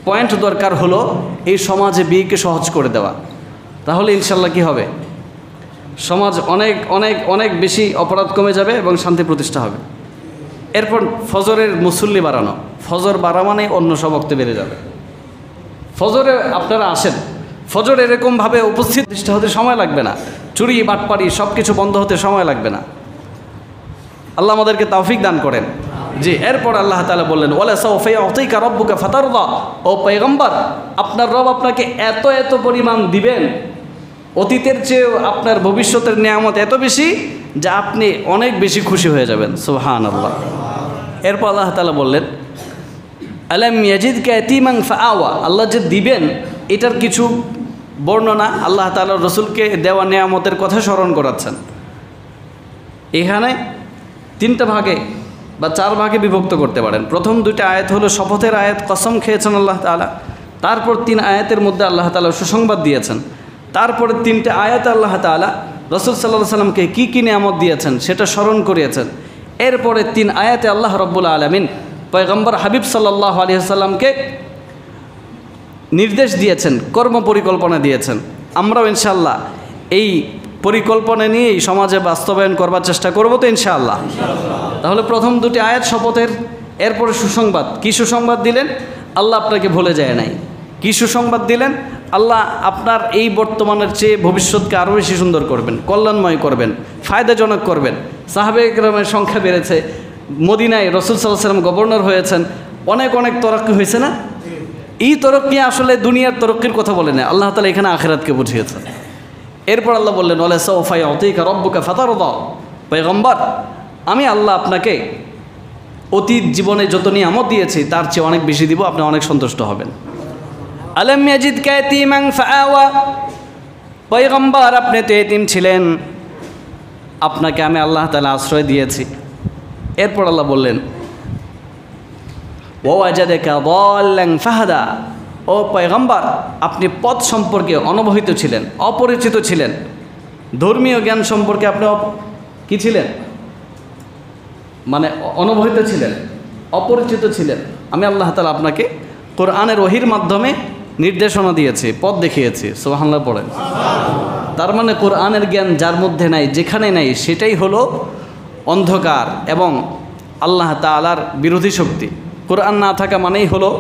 Speaker 1: পয়েন্ট দরকার হলো এই সমাজে বিয়েকে সহজ করে দেওয়া। তাহলে ইনশাল্লাহ কি হবে? সমাজ অনেক অনেক অনেক বেশি অপরাধ কমে যাবে এবং শান্তি প্রতিষ্ঠা হবে। এরপর ফজরের মুসল্লি বাড়ানো, ফজর বাড়া মানে অন্য সব বক্তে বেড়ে যাবে। ফজরে আপনারা আসেন, ফজর এরকমভাবে উপস্থিত হতে সময় লাগবে না, চুরি বাটপাড়ি সব কিছু বন্ধ হতে সময় লাগবে না। আল্লাহ আমাদেরকে তৌফিক দান করেন। জি, এরপর আল্লাহ তাআলা বললেন, ওয়ালা সাউফা ইউতিকা রাব্বুকা ফাতারদা, ও পয়গম্বর, আপনার রব আপনাকে এত এত পরিমাণ দিবেন, অতীতের চেয়েও আপনার ভবিষ্যতের নিয়ামত এত বেশি যে আপনি অনেক বেশি খুশি হয়ে যাবেন। সুবহানাল্লাহ। এরপর আল্লাহ তাআলা বললেন, আলাম ইয়াজিদকা ইয়াতীমান ফাআওয়া, আল্লাহ যে দিবেন এটার কিছু বর্ণনা আল্লাহ তাআলা রসুলকে দেওয়া নিয়ামতের কথা স্মরণ করাচ্ছেন। এখানে 3টা ভাগে বা 4 ভাগে বিভক্ত করতে পারেন। প্রথম 2টা আয়াত হলো শপথের আয়াত, কসম খেয়েছেন আল্লাহ তাআলা। তারপর 3 আয়াতের মধ্যে আল্লাহ তাআলা সুসংবাদ দিয়েছেন। তারপরে 3টে আয়াতে আল্লাহ তাআলা রসুল সাল্লাল্লাহু আলাইহি সাল্লামকে কী কী নিয়ামত দিয়েছেন সেটা স্মরণ করিয়েছেন। এরপরে 3 আয়াতে আল্লাহ রাব্বুল আলামিন পয়গম্বর হাবিব সাল্লাল্লাহু আলাইহি ওয়াসাল্লামকে নির্দেশ দিয়েছেন, কর্ম পরিকল্পনা দিয়েছেন। আমরাও ইনশাআল্লাহ এই পরিকল্পনা নিয়েই সমাজে বাস্তবায়ন করবার চেষ্টা করব তো ইনশাআল্লাহ। তাহলে প্রথম 2টি আয়াত শপথের, এরপরে সুসংবাদ। কী সুসংবাদ দিলেন? আল্লাহ আপনাকে ভুলে যায় নাই। কী সুসংবাদ দিলেন? আল্লাহ আপনার এই বর্তমানের চেয়ে ভবিষ্যৎকে আরও বেশি সুন্দর করবেন, কল্যাণময় করবেন, ফায়দাজনক করবেন। সাহাবে কেরামের সংখ্যা বেড়েছে, মদিনায় রাসূল সাল্লাল্লাহু আলাইহি ওয়াসাল্লাম গভর্নর হয়েছেন, অনেক অনেক তরক্কি হয়েছে না? এই তরক্কি আসলে দুনিয়ার তরক্কির কথা বলে না, আল্লাহ তাআলা এখানে আখিরাতকে বুঝিয়েছেন। এরপর আল্লাহ বললেন, ওয়ালা সাউফা ইউতিকা রাব্বুকা ফাতারদা, পয়গম্বর, আমি আল্লাহ আপনাকে অতীত জীবনে যত নিয়ামত দিয়েছি তার চেয়ে অনেক বেশি দিব, আপনি অনেক সন্তুষ্ট হবেন। আলাম ইয়াজিদকা ইয়াতীমান ফাআওয়া, পয়গম্বর আপনি তো এতিম ছিলেন, আপনাকে আমি আল্লাহ তাআলা আশ্রয় দিয়েছি। এরপর আল্লাহ বললেন, ওয়াজাদাকা দাল্লান ফাহাদা, ও পয়গম্বর আপনি পথ সম্পর্কে অনবহিত ছিলেন, অপরিচিত ছিলেন, ধর্মীয় জ্ঞান সম্পর্কে আপনি কি ছিলেন? মানে অনবহিত ছিলেন, অপরিচিত ছিলেন। আমি আল্লাহ তাআলা আপনাকে কোরআনের ওহীর মাধ্যমে নির্দেশনা দিয়েছি, পথ দেখিয়েছি। সুবহানাল্লাহ পড়েন। তার মানে কোরআনের জ্ঞান যার মধ্যে নাই, যেখানে নাই, সেটাই হলো অন্ধকার এবং আল্লাহ তাআলার বিরোধী শক্তি। কোরআন না থাকা মানেই হলো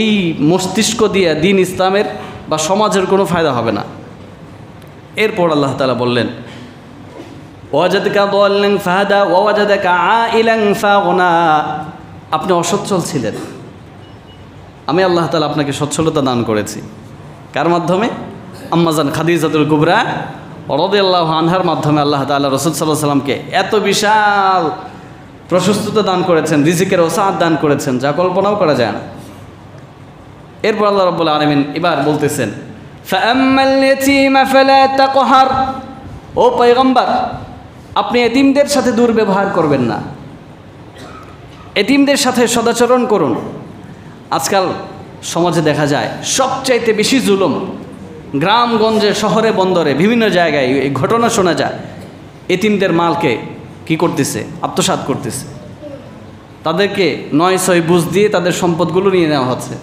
Speaker 1: এই মস্তিষ্ক দিয়ে দিন ইসলামের বা সমাজের কোনো ফায়দা হবে না। এরপর আল্লাহ তাআলা বললেন, ওয়াজাদাকা দাল্লান ফাহাদা ওয়াজাদাকা আইলান ফাগনা, আপনি অসচ্ছল ছিলেন, আমি আল্লাহ তাআলা আপনাকে সচ্ছলতা দান করেছি। কার মাধ্যমে? আম্মাজান খাদিজাতুল কুবরা রাদিয়াল্লাহু আনহার মাধ্যমে আল্লাহ তাআলা রাসূল সাল্লাল্লাহু আলাইহি ওয়াসাল্লামকে এত বিশাল প্রশস্ততা দান করেছেন, রিজিকের ওসাআত দান করেছেন, যা কল্পনাও করা যায় না। এরপর আল্লাহ রাব্বুল আলামিন এবার বলতেছেন, ফাআম্মাল ইয়াতীমা ফালা তাকহার, ও পয়গম্বর আপনি এতিমদের সাথে দুর্ব্যবহার করবেন না, এতিমদের সাথে সদাচরণ করুন। আজকাল সমাজে দেখা যায় সবচাইতে বেশি জুলুম গ্রামগঞ্জে, শহরে, বন্দরে, বিভিন্ন জায়গায় এই ঘটনা শোনা যায়। এতিমদের মালকে কি করতেছে? আত্মসাৎ করতেছে। তাদেরকে ৯/৬ বুঝ দিয়ে তাদের সম্পদগুলো নিয়ে নেওয়া হচ্ছে।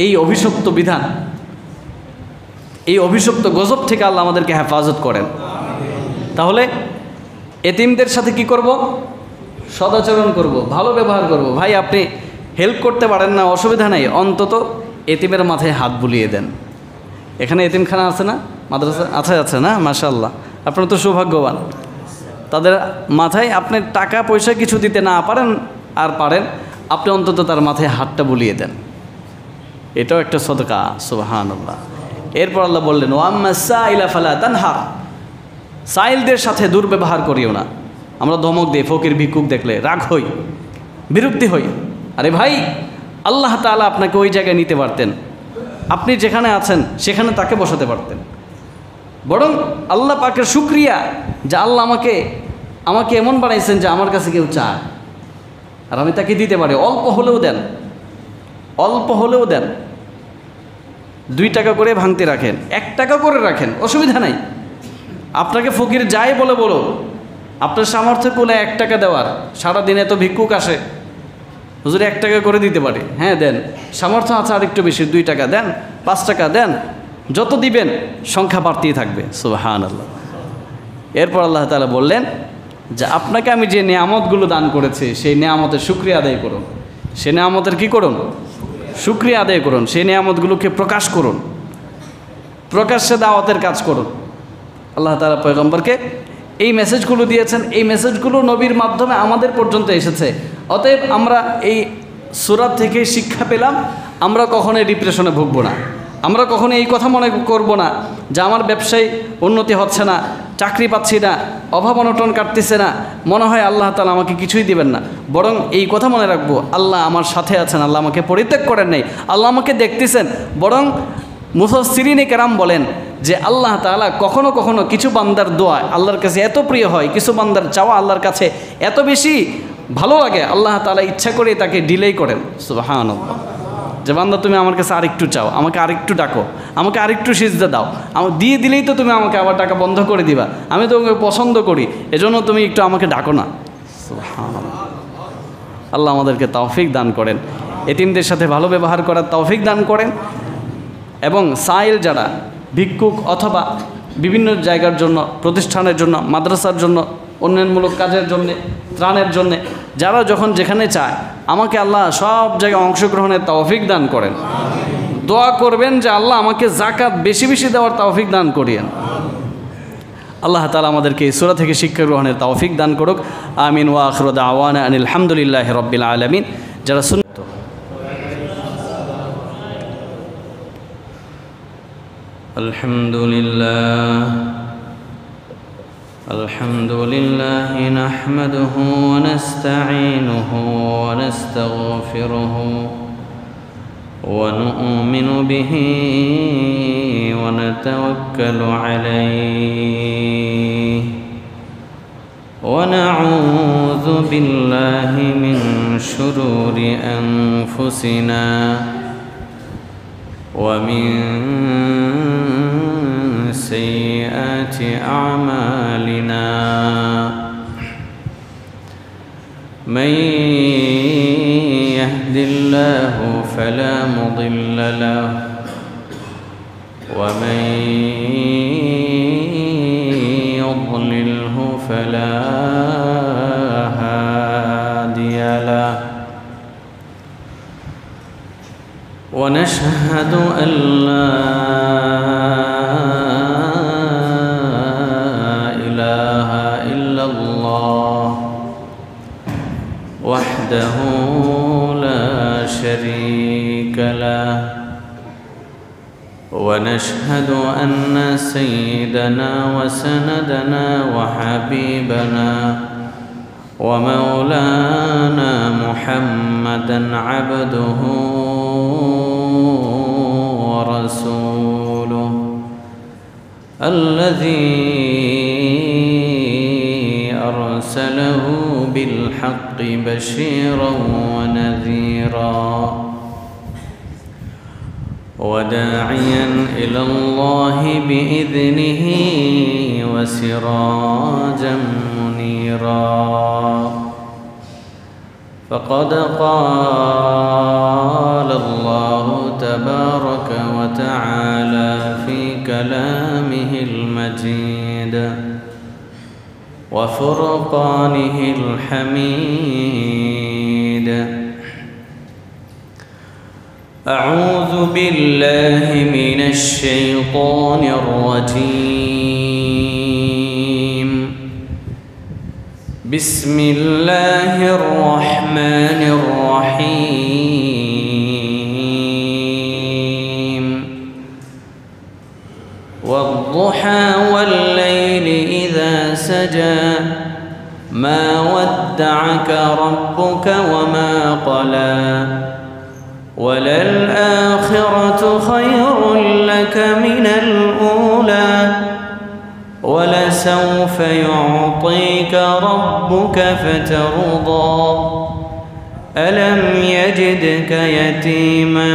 Speaker 1: এই অভিশপ্ত বিধান, এই অভিশপ্ত গজব থেকে আল্লাহ আমাদেরকে হেফাজত করেন। তাহলে এতিমদের সাথে কি করব? সদাচরণ করব, ভালো ব্যবহার করব। ভাই আপনি হেল্প করতে পারেন না, অসুবিধা নাই, অন্তত এতিমের মাথায় হাত বুলিয়ে দেন। এখানে এতিমখানা আছে না, মাদ্রাসা আছে না? মাশাআল্লাহ, আপনারা তো সৌভাগ্যবান। তাদের মাথায় আপনি টাকা পয়সা কিছু দিতে না পারেন আর পারেন, আপনি অন্তত তার মাথায় হাতটা বুলিয়ে দেন। এটাও একটা সদকা, সুবহানাল্লাহ। এরপর আল্লাহ বললেন ওয়াম্মা সাইলা ফালা তানহার, সাইলদের সাথে দুর্ব্যবহার করিও না। আমরা ধমক দিই, ফকির ভিক্ষুক দেখলে রাগ হই, বিরক্তি হই। আরে ভাই, আল্লাহ তাআলা আপনাকে ওই জায়গায় নিতে পারতেন, আপনি যেখানে আছেন সেখানে তাকে বসাতে পারতেন। বরং আল্লাহ পাকের শুকরিয়া যে আল্লাহ আমাকে এমন বানাইছেন যে আমার কাছে কেউ চায় আর আমি তাকে দিতে পারি। অল্প হলেও দেন, অল্প হলেও দেন। 2 টাকা করে ভাঙতে রাখেন, 1 টাকা করে রাখেন, অসুবিধা নাই। আপনাকে ফকির যাই বলো, আপনার সামর্থ্য কুলে 1 টাকা দেওয়ার। সারাদিনে তো ভিক্ষুক আসে, হুজুর 1 টাকা করে দিতে পারি, হ্যাঁ দেন। সামর্থ্য আছে আর একটু বেশি, 2 টাকা দেন, 5 টাকা দেন, যত দিবেন সংখ্যা বাড়তেই থাকবে। সুবহানাল্লাহ। এরপর আল্লাহ তাআলা বললেন যে আপনাকে আমি যে নিয়ামতগুলো দান করেছি সেই নিয়ামতের শুকরিয়া আদায় করুন। সে নিয়ামতের কি করুন? শুকরিয়া আদায় করুন। সেই নিয়ামতগুলোকে প্রকাশ করুন, প্রকাশ্যে দাওয়াতের কাজ করুন। আল্লাহ তাআলা পয়গম্বরকে এই মেসেজগুলো দিয়েছেন, এই মেসেজগুলো নবীর মাধ্যমে আমাদের পর্যন্ত এসেছে। অতএব আমরা এই সূরা থেকে শিক্ষা পেলাম, আমরা কখনোই ডিপ্রেশনে ভুগব না। আমরা কখনো এই কথা মনে করব না যে আমার ব্যবসায় উন্নতি হচ্ছে না, চাকরি পাচ্ছি না, অভাব অনটন কাটতেছে না, মনে হয় আল্লাহ তাআলা আমাকে কিছুই দিবেন না। বরং এই কথা মনে রাখবো, আল্লাহ আমার সাথে আছেন, আল্লাহ আমাকে পরিত্যাগ করেন নাই, আল্লাহ আমাকে দেখতেছেন। বরং মুফাসসিরিনে কেরাম বলেন যে আল্লাহ তাআলা কখনো কখনো কিছু বান্দার দোয়া আল্লাহর কাছে এত প্রিয় হয়, কিছু বান্দার চাওয়া আল্লাহর কাছে এত বেশি ভালো লাগে, আল্লাহ তাআলা ইচ্ছা করে তাকে ডিলে করেন। সুবহানাল্লাহ। যে বান্দা তুমি আমার কাছে আরেকটু চাও, আমাকে আরেকটু ডাকো, আমাকে আরেকটু সিজদা দাও, দিয়ে দিলেই তো তুমি আমাকে আবার টাকা বন্ধ করে দিবা, আমি তো তোমাকে পছন্দ করি, এজন্য তুমি একটু আমাকে ডাকো না। সুবহানাল্লাহ। আল্লাহ আমাদেরকে তৌফিক দান করেন, এতিমদের সাথে ভালো ব্যবহার করার তৌফিক দান করেন। এবং সাইল যারা ভিক্ষুক অথবা বিভিন্ন জায়গার জন্য, প্রতিষ্ঠানের জন্য, মাদ্রাসার জন্য, উন্নয়নমূলক কাজের জন্যে, ত্রাণের জন্যে যারা যখন যেখানে চায়, আমাকে আল্লাহ সব জায়গায় অংশগ্রহণের তৌফিক দান করেন। দোয়া করবেন যে আল্লাহ আমাকে যাকাত বেশি বেশি দেওয়ার তৌফিক দান করিয়েন। আল্লাহ তাআলা আমাদেরকে এই সূরা থেকে শিক্ষা গ্রহণের তৌফিক দান করুক। আমিন। ওয়া আখিরু দাওয়ানা আনিল হামদুলিল্লাহি রাব্বিল আলামিন। যারা আলহামদুলিল্লাহ নাহমাদুহু ওয়া নাস্তাঈনুহু ওয়া নাস্তাগফিরুহু ওয়া নু'মিনু বিহি ওয়া নাতাওয়াক্কালু আলাইহি ওয়া নাউযু বিল্লাহি মিন শুরুরি আনফুসিনা ওয়া মিন سيئات أعمالنا من يهد الله فلا مضل له ومن يضلله فلا هادي له ونشهد أن لا وحده لا شريك له ونشهد أن سيدنا وسندنا وحبيبنا ومولانا محمدا عبده ورسوله الذي أرسله بالحق بشيرا ونذيرا وداعيا إلى الله بإذنه وسراجا منيرا فقد قال الله تبارك وتعالى في كلامه المجيد وفرقانه الحميد: أعوذ بالله من الشيطان الرجيم. بسم الله الرحمن الرحيم. والضحى والليل إذا سجى ما ودعك ربك وما قلى وللآخرة خير لك من الأولى ولسوف يعطيك ربك فترضى ألم يجدك يتيما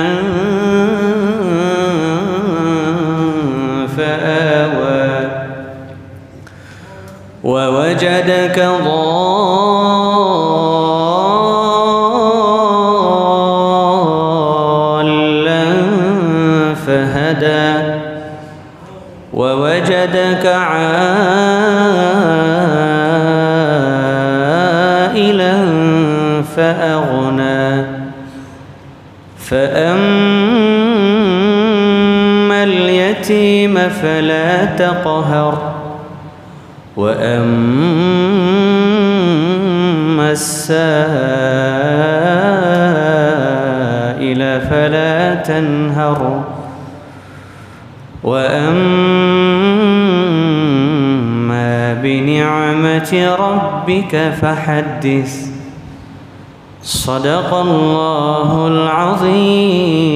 Speaker 1: فآوى ووجدك ضالا فهدى ووجدك عائلا فأغنى فأما اليتيم فلا تقهر وأما السائل فلا تنهر وأما بنعمة ربك فحدث. صدق الله العظيم.